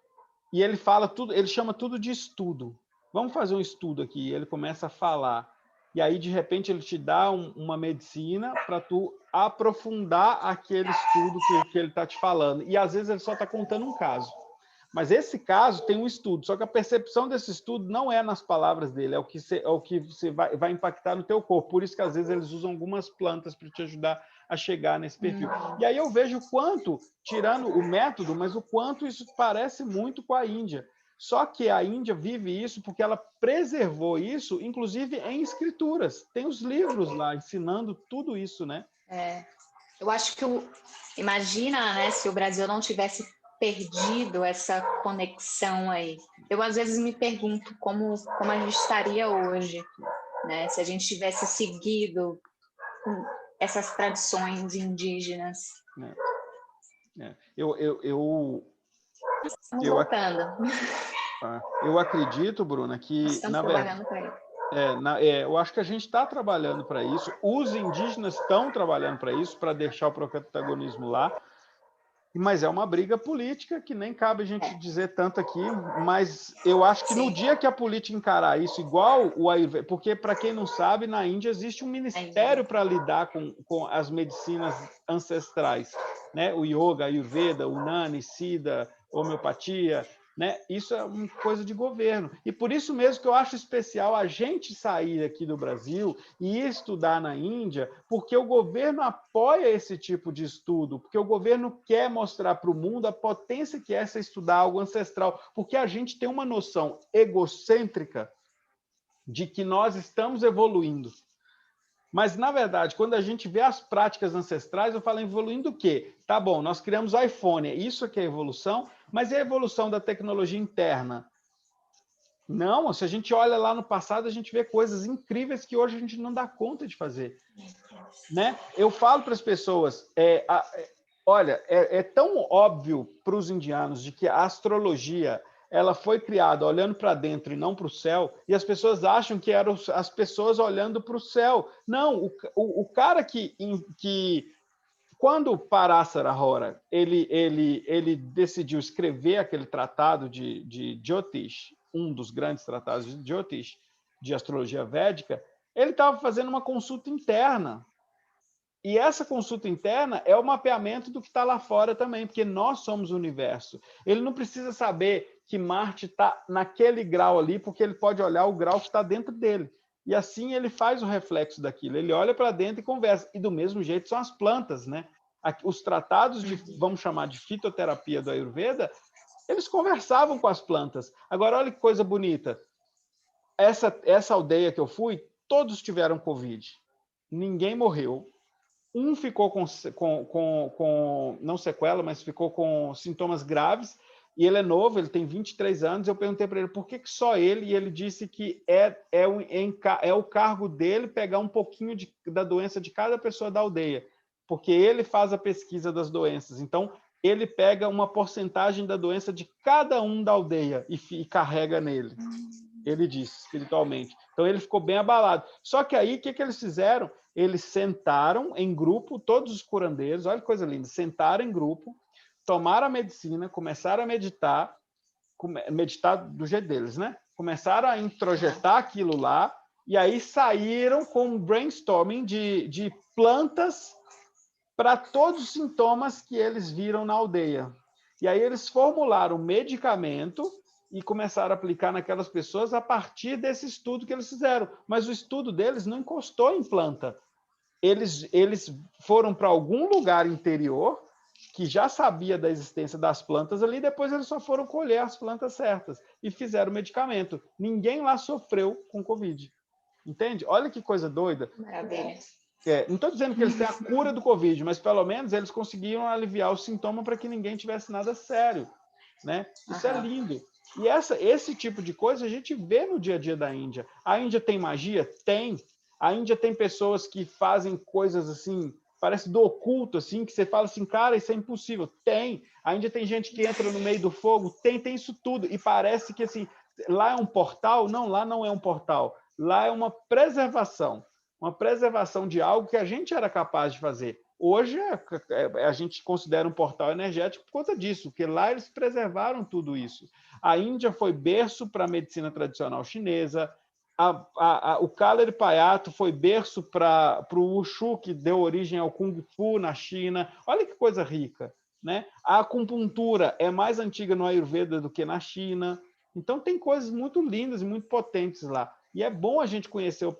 e ele fala tudo, ele chama tudo de estudo. Vamos fazer um estudo aqui. Ele começa a falar, e aí de repente ele te dá uma medicina para tu aprofundar aquele estudo que ele está te falando. E às vezes ele só está contando um caso. Mas esse caso tem um estudo, só que a percepção desse estudo não é nas palavras dele, é o que você vai impactar no teu corpo. Por isso que às vezes eles usam algumas plantas para te ajudar a chegar nesse perfil. E aí eu vejo o quanto, tirando o método, mas o quanto isso parece muito com a Índia. Só que a Índia vive isso porque ela preservou isso, inclusive em escrituras. Tem os livros lá ensinando tudo isso, né? Eu acho que imagina, né, se o Brasil não tivesse perdido essa conexão aí. Eu às vezes me pergunto como a gente estaria hoje, né, se a gente tivesse seguido essas tradições indígenas. Estamos voltando. Eu acredito, Bruna, que estamos trabalhando para isso. Eu acho que a gente está trabalhando para isso. Os indígenas estão trabalhando para isso, para deixar o protagonismo lá. Mas é uma briga política que nem cabe a gente dizer tanto aqui, mas eu acho que no dia que a política encarar isso igual o Ayurveda, porque, para quem não sabe, na Índia existe um ministério para lidar com as medicinas ancestrais, né? O yoga, Ayurveda, Unani, Siddha, homeopatia, né? Isso é uma coisa de governo. E por isso mesmo que eu acho especial a gente sair aqui do Brasil e estudar na Índia, porque o governo apoia esse tipo de estudo, porque o governo quer mostrar para o mundo a potência que é estudar algo ancestral, porque a gente tem uma noção egocêntrica de que nós estamos evoluindo. Mas, na verdade, quando a gente vê as práticas ancestrais, eu falo evoluindo o quê? Tá bom, nós criamos o iPhone, isso aqui é evolução, mas e a evolução da tecnologia interna? Não, se a gente olha lá no passado, a gente vê coisas incríveis que hoje a gente não dá conta de fazer. Né? Eu falo para as pessoas, olha, é tão óbvio para os indianos de que a astrologia ela foi criada olhando para dentro e não para o céu, e as pessoas acham que eram as pessoas olhando para o céu. Não, o cara que quando Parasarahora ele decidiu escrever aquele tratado de Jyotish, um dos grandes tratados de Jyotish, de astrologia védica, ele estava fazendo uma consulta interna. E essa consulta interna é o mapeamento do que está lá fora também, porque nós somos o universo. Ele não precisa saber que Marte está naquele grau ali, porque ele pode olhar o grau que está dentro dele. E assim ele faz o reflexo daquilo. Ele olha para dentro e conversa. E do mesmo jeito são as plantas, né? Os tratados de, vamos chamar de fitoterapia do Ayurveda, eles conversavam com as plantas. Agora, olha que coisa bonita. Essa aldeia que eu fui, todos tiveram Covid. Ninguém morreu. Um ficou com não sequela, mas ficou com sintomas graves, e ele é novo, ele tem 23 anos. Eu perguntei para ele por que só ele, e ele disse que é o cargo dele pegar um pouquinho da doença de cada pessoa da aldeia, porque ele faz a pesquisa das doenças. Então, ele pega uma porcentagem da doença de cada um da aldeia e carrega nele. Ele disse, espiritualmente. Então, ele ficou bem abalado. Só que aí, o que eles fizeram? Eles sentaram em grupo, todos os curandeiros, olha que coisa linda, sentaram em grupo, tomaram a medicina, começaram a meditar do jeito deles, né? Começaram a introjetar aquilo lá, e aí saíram com um brainstorming de plantas para todos os sintomas que eles viram na aldeia. E aí eles formularam um medicamento e começaram a aplicar naquelas pessoas a partir desse estudo que eles fizeram. Mas o estudo deles não encostou em planta. Eles foram para algum lugar interior que já sabia da existência das plantas ali, depois eles só foram colher as plantas certas e fizeram o medicamento. Ninguém lá sofreu com Covid. Entende? Olha que coisa doida. Maravilha. Não estou dizendo que eles têm a cura do Covid, mas pelo menos eles conseguiram aliviar o sintoma para que ninguém tivesse nada sério. Né? Isso é lindo. E esse tipo de coisa a gente vê no dia a dia da Índia. A Índia tem magia? Tem. A Índia tem pessoas que fazem coisas assim, parece do oculto, assim, que você fala assim, cara, isso é impossível. Tem. A Índia tem gente que entra no meio do fogo, tem isso tudo. E parece que assim, lá é um portal? Não, lá não é um portal. Lá é uma preservação de algo que a gente era capaz de fazer. Hoje, a gente considera um portal energético por conta disso, porque lá eles preservaram tudo isso. A Índia foi berço para a medicina tradicional chinesa, o Kaleripayattu foi berço para o Wushu, que deu origem ao Kung Fu na China. Olha que coisa rica. Né? A acupuntura é mais antiga no Ayurveda do que na China. Então, tem coisas muito lindas e muito potentes lá. E é bom a gente conhecer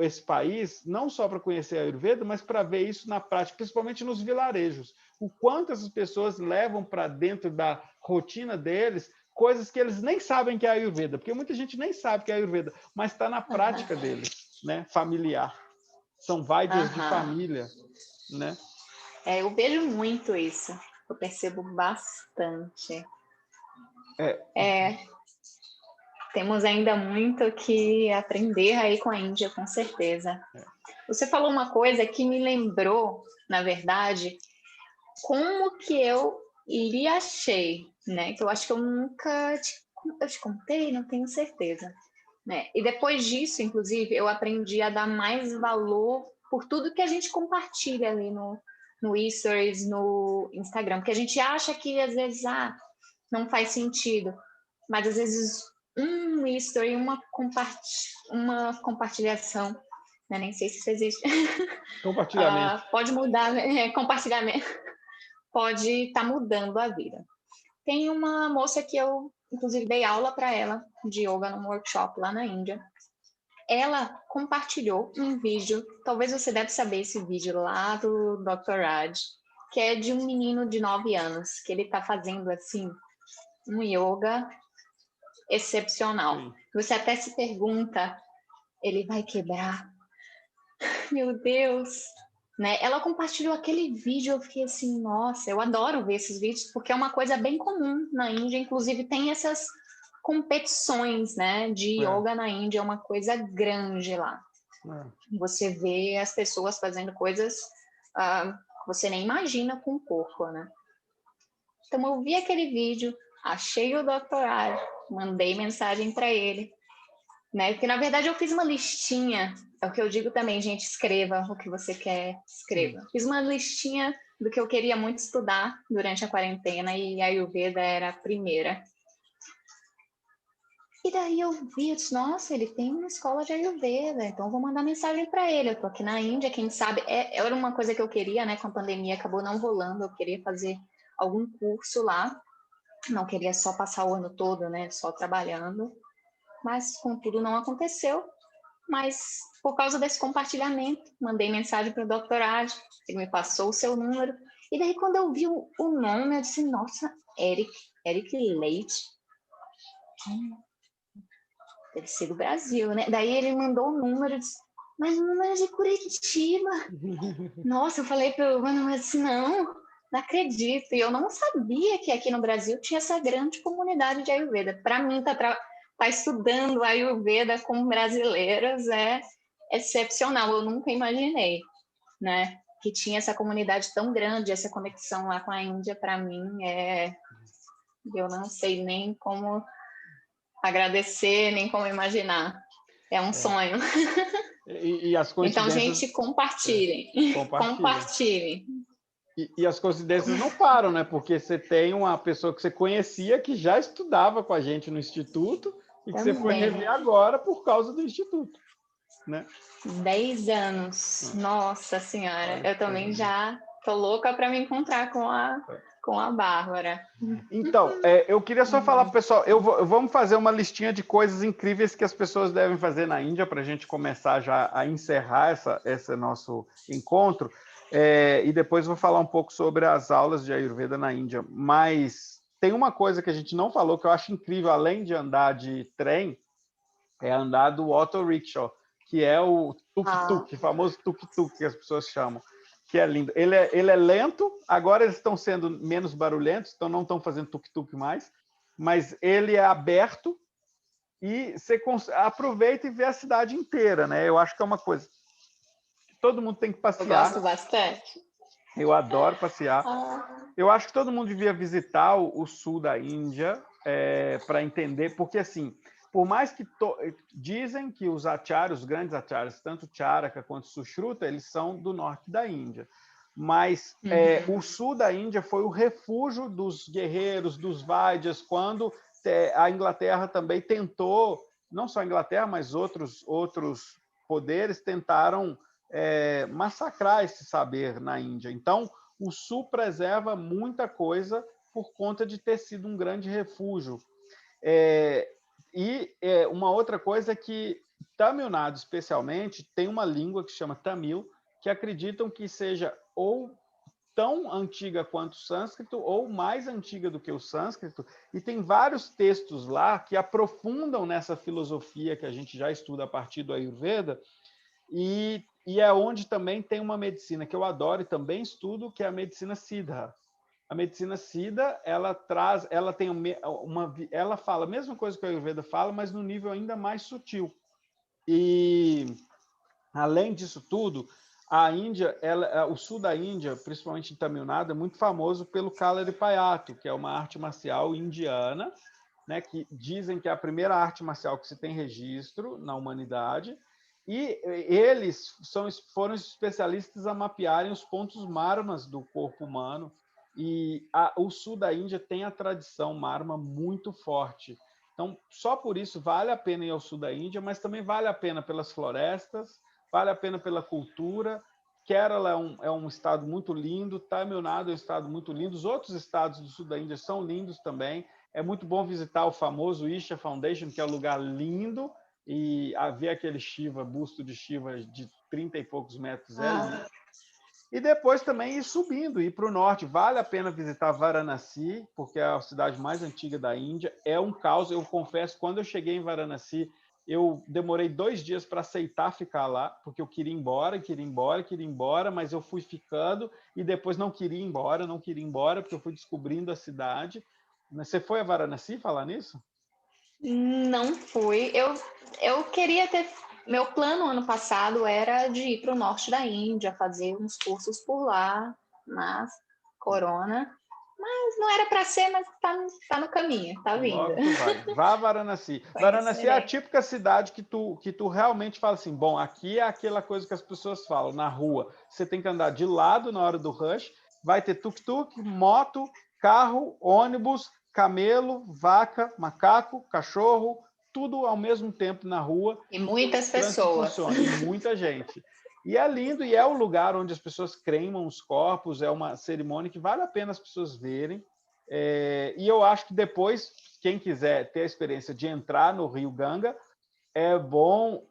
esse país, não só para conhecer a Ayurveda, mas para ver isso na prática, principalmente nos vilarejos. O quanto essas pessoas levam para dentro da rotina deles coisas que eles nem sabem que é a Ayurveda, porque muita gente nem sabe que é a Ayurveda, mas está na prática deles, né? Familiar. São vaidyas de família, né? Eu vejo muito isso. Eu percebo bastante. Temos ainda muito que aprender aí com a Índia, com certeza. Você falou uma coisa que me lembrou, na verdade, como que eu lhe achei, né? Que eu acho que eu nunca te contei, não tenho certeza. Né? E depois disso, inclusive, eu aprendi a dar mais valor por tudo que a gente compartilha ali no Stories, no Instagram, porque a gente acha que às vezes não faz sentido, mas às vezes um Story, uma compartilhação, né? Nem sei se isso existe. Compartilhamento. Pode mudar, compartilhamento, pode estar mudando a vida. Tem uma moça que eu, inclusive, dei aula para ela de yoga num workshop lá na Índia. Ela compartilhou um vídeo, talvez você deve saber esse vídeo lá do Dr. Raj, que é de um menino de 9 anos, que ele está fazendo, assim, um yoga excepcional. Sim. Você até se pergunta, ele vai quebrar Meu Deus! Né? Ela compartilhou aquele vídeo, eu fiquei assim, nossa, eu adoro ver esses vídeos, porque é uma coisa bem comum na Índia, inclusive tem essas competições, né, de É, yoga na Índia, é uma coisa grande lá. é. Você vê as pessoas fazendo coisas que você nem imagina com o corpo, né? Então eu vi aquele vídeo, achei o doutorado, mandei mensagem para ele, né? Porque na verdade eu fiz uma listinha, é o que eu digo também, gente, escreva o que você quer, escreva. Fiz uma listinha do que eu queria muito estudar durante a quarentena e a Ayurveda era a primeira. E daí eu vi, eu disse, nossa, ele tem uma escola de Ayurveda, então eu vou mandar mensagem para ele. Eu tô aqui na Índia, quem sabe, era uma coisa que eu queria, né? Com a pandemia acabou não rolando, eu queria fazer algum curso lá, não queria só passar o ano todo, né? Só trabalhando, mas contudo não aconteceu. Mas por causa desse compartilhamento, mandei mensagem para o Dr. Aj, ele me passou o seu número. E daí, quando eu vi o nome, eu disse, nossa, Eric Leite. Deve ser do Brasil, né? Daí ele mandou o número, disse, mas o número é de Curitiba. Nossa, eu falei para o Mano, mas não acredito. E eu não sabia que aqui no Brasil tinha essa grande comunidade de Ayurveda. Para mim, tá estudando Ayurveda com brasileiros é excepcional. Eu nunca imaginei, né? Que tinha essa comunidade tão grande, essa conexão lá com a Índia, para mim, eu não sei nem como agradecer, nem como imaginar. É um É. sonho. E as Então, coincidências gente, compartilhem. compartilhem. Compartilhem. E as coincidências não param, né? Porque você tem uma pessoa que você conhecia que já estudava com a gente no Instituto e que você foi Também. rever agora por causa do Instituto, né? 10 anos. Nossa Senhora. Olha Eu que coisa também linda. já tô louca para me encontrar com a Bárbara. Então, eu queria só falar para o pessoal, vamos fazer uma listinha de coisas incríveis que as pessoas devem fazer na Índia para a gente começar já a encerrar esse nosso encontro. E depois vou falar um pouco sobre as aulas de Ayurveda na Índia. Mas tem uma coisa que a gente não falou que eu acho incrível, além de andar de trem, é andar do auto rickshaw, que é o tuk-tuk, o famoso tuk-tuk que as pessoas chamam, que é lindo. Ele é lento, agora eles estão sendo menos barulhentos, então não estão fazendo tuk-tuk mais, mas ele é aberto e você aproveita e vê a cidade inteira, né? Eu acho que é uma coisa que todo mundo tem que Eu passear. gosto bastante. Eu adoro passear. Ah, Eu acho que todo mundo devia visitar o sul da Índia para entender, porque assim, por mais que dizem que os acharyas, os grandes acharyas, tanto Charaka quanto Sushruta, eles são do norte da Índia. Mas o sul da Índia foi o refúgio dos guerreiros, dos Vaidyas, quando a Inglaterra também tentou, não só a Inglaterra, mas outros poderes tentaram massacrar esse saber na Índia. Então, o sul preserva muita coisa por conta de ter sido um grande refúgio. Uma outra coisa é que Tamil Nadu, especialmente, tem uma língua que chama Tamil, que acreditam que seja ou tão antiga quanto o sânscrito ou mais antiga do que o sânscrito, e tem vários textos lá que aprofundam nessa filosofia que a gente já estuda a partir do Ayurveda, e é onde também tem uma medicina que eu adoro e também estudo, que é a medicina Siddha. A medicina Siddha, ela fala a mesma coisa que a Ayurveda fala, mas no nível ainda mais sutil. E além disso tudo, a Índia, o sul da Índia, principalmente em Tamil Nadu, é muito famoso pelo Kalaripayattu, que é uma arte marcial indiana, né, que dizem que é a primeira arte marcial que se tem registro na humanidade. E eles foram especialistas a mapearem os pontos marmas do corpo humano. E o sul da Índia tem a tradição marma muito forte. Então, só por isso vale a pena ir ao sul da Índia, mas também vale a pena pelas florestas, vale a pena pela cultura. Kerala é um estado muito lindo, Tamil Nadu é um estado muito lindo, os outros estados do sul da Índia são lindos também. É muito bom visitar o famoso Isha Foundation, que é um lugar lindo, e ver aquele Shiva, busto de Shiva de 30 e poucos metros é lindo. E depois também ir subindo, ir para o norte. Vale a pena visitar Varanasi, porque é a cidade mais antiga da Índia. É um caos, eu confesso, quando eu cheguei em Varanasi, eu demorei 2 dias para aceitar ficar lá, porque eu queria ir embora, queria ir embora, queria ir embora, mas eu fui ficando e depois não queria ir embora, não queria ir embora, porque eu fui descobrindo a cidade. Você foi a Varanasi falar nisso? Não fui. Eu queria ter. Meu plano ano passado era de ir para o norte da Índia, fazer uns cursos por lá, mas corona. Mas não era para ser, mas tá no caminho, tá vindo. Logo tu vai. Vá a Varanasi. Varanasi é a Conhecerei. típica cidade que tu realmente fala assim, bom, aqui é aquela coisa que as pessoas falam, na rua. Você tem que andar de lado na hora do rush, vai ter tuk-tuk, moto, carro, ônibus, camelo, vaca, macaco, cachorro, tudo ao mesmo tempo na rua. E E o muitas trânsito pessoas. funciona, e muita gente. E é lindo, e é o lugar onde as pessoas cremam os corpos, é uma cerimônia que vale a pena as pessoas verem. E eu acho que depois, quem quiser ter a experiência de entrar no Rio Ganga, é bom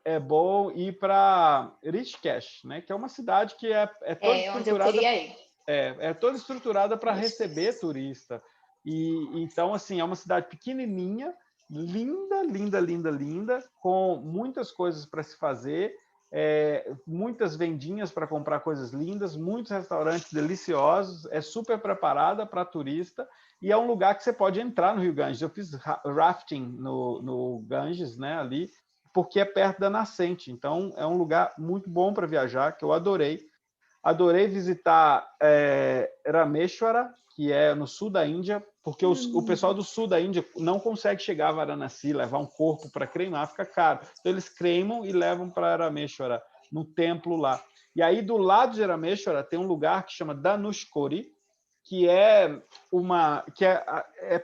ir para Rishikesh, né? Que é uma cidade que é toda É onde eu estruturada queria ir. é toda estruturada para receber turista. E então assim é uma cidade pequenininha, linda, linda, linda, linda, com muitas coisas para se fazer, muitas vendinhas para comprar coisas lindas, muitos restaurantes deliciosos, é super preparada para turista e é um lugar que você pode entrar no Rio Ganges. Eu fiz rafting no Ganges, né, ali, porque é perto da nascente. Então é um lugar muito bom para viajar, que eu adorei. Adorei visitar Rameshwara, que é no sul da Índia, porque o pessoal do sul da Índia não consegue chegar a Varanasi, levar um corpo para cremar, fica caro. Então, eles cremam e levam para Rameshwara, no templo lá. E aí, do lado de Rameshwara, tem um lugar que chama Dhanushkori, que é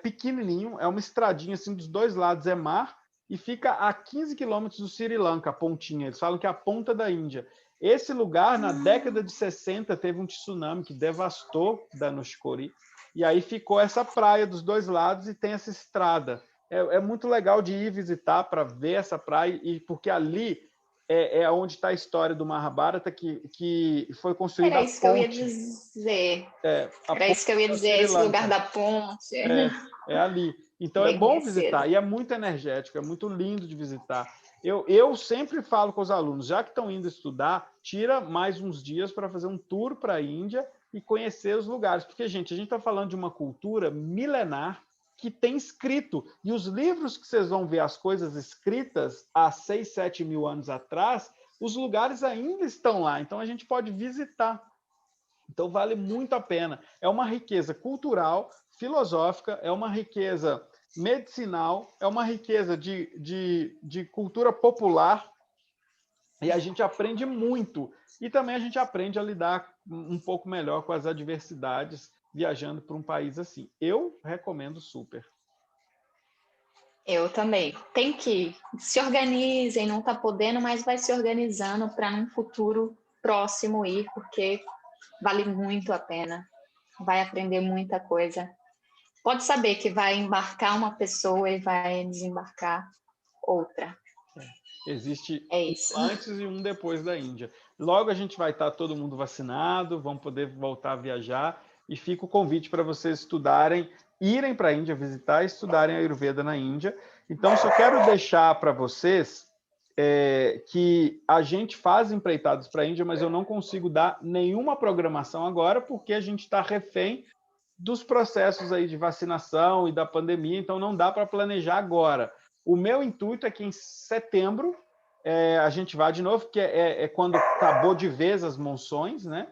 pequenininho, é uma estradinha assim, dos dois lados é mar, e fica a 15 quilômetros do Sri Lanka, a pontinha. Eles falam que é a ponta da Índia. Esse lugar, na década de 60, teve um tsunami que devastou Dhanushkori, e aí ficou essa praia dos dois lados e tem essa estrada. É muito legal de ir visitar para ver essa praia, porque ali é onde está a história do Mahabharata, que foi construída Era a isso que eu ia ponte, dizer. a Era isso ponte que eu ia para o dizer, Sri esse lugar Lanka. da ponte. É ali. Então é Bem bom conhecido. visitar e é muito energético, é muito lindo de visitar. Eu sempre falo com os alunos, já que estão indo estudar, tira mais uns dias para fazer um tour para a Índia e conhecer os lugares. Porque, gente, a gente está falando de uma cultura milenar que tem escrito. E os livros que vocês vão ver, as coisas escritas há 6, 7 mil anos atrás, os lugares ainda estão lá. Então a gente pode visitar. Então, vale muito a pena. É uma riqueza cultural, filosófica, é uma riqueza medicinal, é uma riqueza de cultura popular, e a gente aprende muito. E também a gente aprende a lidar um pouco melhor com as adversidades viajando para um país assim. Eu recomendo super. Eu também. Tem que se organizem, não está podendo, mas vai se organizando para num futuro próximo ir, porque vale muito a pena. Vai aprender muita coisa. Pode saber que vai embarcar uma pessoa e vai desembarcar outra. Existe É um isso. antes e um depois da Índia. Logo a gente vai estar todo mundo vacinado, vão poder voltar a viajar, e fica o convite para vocês estudarem, irem para a Índia visitar e estudarem a Ayurveda na Índia. Então, só quero deixar para vocês que a gente faz empreitadas para a Índia, mas eu não consigo dar nenhuma programação agora, porque a gente está refém dos processos aí de vacinação e da pandemia, então não dá para planejar agora. O meu intuito é que em setembro a gente vá de novo, porque é quando acabou de vez as monções, né?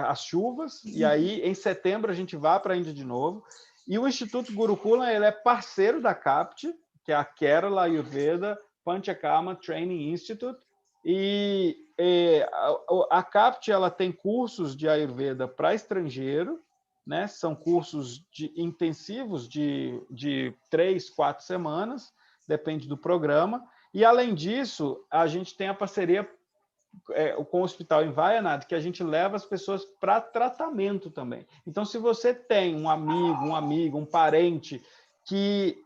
As chuvas, e aí em setembro a gente vá para a Índia de novo. E o Instituto Gurukula ele é parceiro da CAPT, que é a Kerala Ayurveda Panchakarma Training Institute, e a CAPT ela tem cursos de Ayurveda para estrangeiro, né? São cursos intensivos de 3, 4 semanas, depende do programa. E, além disso, a gente tem a parceria com o hospital em Wayanad, que a gente leva as pessoas para tratamento também. Então, se você tem um amigo, um parente que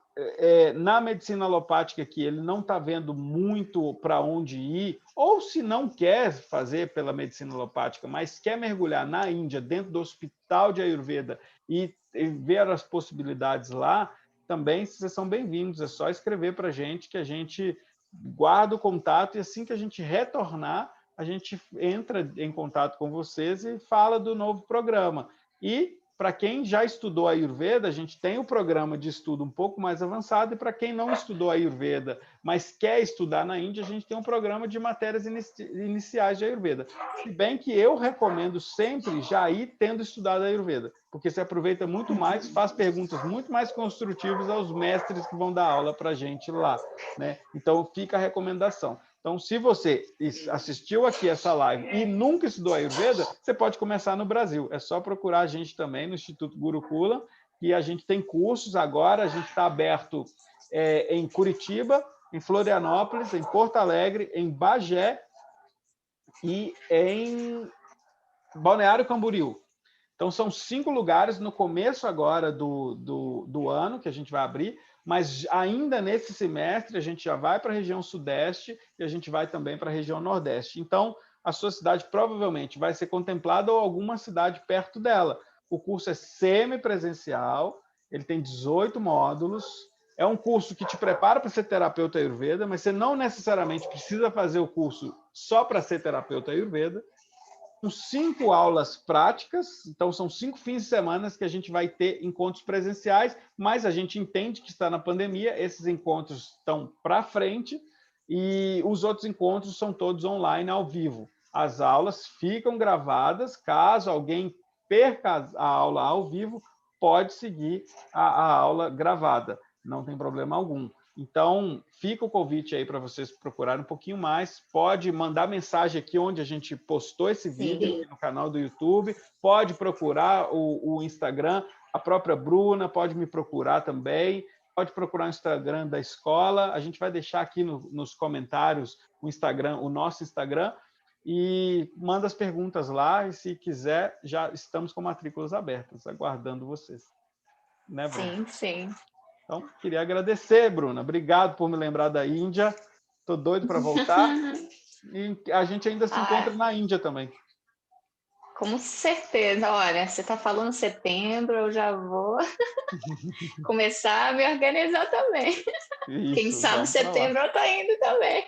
na medicina alopática aqui ele não está vendo muito para onde ir, ou se não quer fazer pela medicina alopática, mas quer mergulhar na Índia, dentro do hospital de Ayurveda e ver as possibilidades lá, também vocês são bem-vindos. É só escrever para a gente que a gente guarda o contato e assim que a gente retornar, a gente entra em contato com vocês e fala do novo programa. E, para quem já estudou a Ayurveda, a gente tem o programa de estudo um pouco mais avançado, e para quem não estudou a Ayurveda, mas quer estudar na Índia, a gente tem um programa de matérias iniciais de Ayurveda. Se bem que eu recomendo sempre já ir tendo estudado a Ayurveda, porque você aproveita muito mais, faz perguntas muito mais construtivas aos mestres que vão dar aula para a gente lá, né? Então, fica a recomendação. Então, se você assistiu aqui essa live e nunca estudou Ayurveda, você pode começar no Brasil. É só procurar a gente também no Instituto Gurukula, e a gente tem cursos agora, a gente está aberto em Curitiba, em Florianópolis, em Porto Alegre, em Bagé e em Balneário Camboriú. Então, são 5 lugares no começo agora do ano que a gente vai abrir, mas ainda nesse semestre a gente já vai para a região sudeste e a gente vai também para a região nordeste. Então, a sua cidade provavelmente vai ser contemplada ou alguma cidade perto dela. O curso é semipresencial, ele tem 18 módulos, é um curso que te prepara para ser terapeuta Ayurveda, mas você não necessariamente precisa fazer o curso só para ser terapeuta Ayurveda. Com 5 aulas práticas, então são 5 fins de semana que a gente vai ter encontros presenciais, mas a gente entende que está na pandemia, esses encontros estão para frente e os outros encontros são todos online, ao vivo. As aulas ficam gravadas, caso alguém perca a aula ao vivo, pode seguir a aula gravada, não tem problema algum. Então, fica o convite aí para vocês procurarem um pouquinho mais. Pode mandar mensagem aqui onde a gente postou esse vídeo, aqui no canal do YouTube. Pode procurar o Instagram. A própria Bruna pode me procurar também. Pode procurar o Instagram da escola. A gente vai deixar aqui nos comentários o Instagram, o nosso Instagram. E manda as perguntas lá. E se quiser, já estamos com matrículas abertas, aguardando vocês. Né, Bruna? Sim, sim. Então, queria agradecer, Bruna. Obrigado por me lembrar da Índia. Estou doido para voltar. E a gente ainda se encontra na Índia também. Com certeza. Olha, você está falando setembro, eu já vou começar a me organizar também. Isso, Quem sabe setembro eu estou indo também.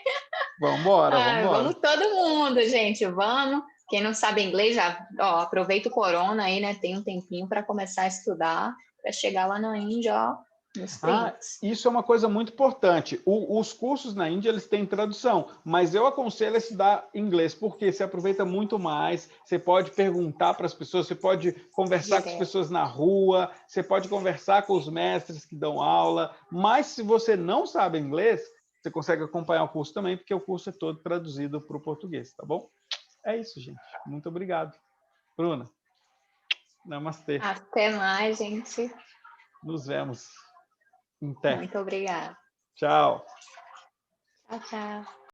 Vamos embora. Vamos todo mundo, gente, vamos. Quem não sabe inglês, já aproveita o corona aí, né? Tem um tempinho para começar a estudar, para chegar lá na Índia, nos trinks. Isso é uma coisa muito importante. Os cursos na Índia, eles têm tradução, mas eu aconselho a estudar inglês, porque você aproveita muito mais, você pode perguntar para as pessoas, você pode conversar com as pessoas na rua, você pode conversar com os mestres que dão aula, mas se você não sabe inglês, você consegue acompanhar o curso também, porque o curso é todo traduzido para o português, tá bom? É isso, gente. Muito obrigado. Bruna, namastê. Até mais, gente. Nos vemos. Muito obrigada. Tchau. Tchau, tchau.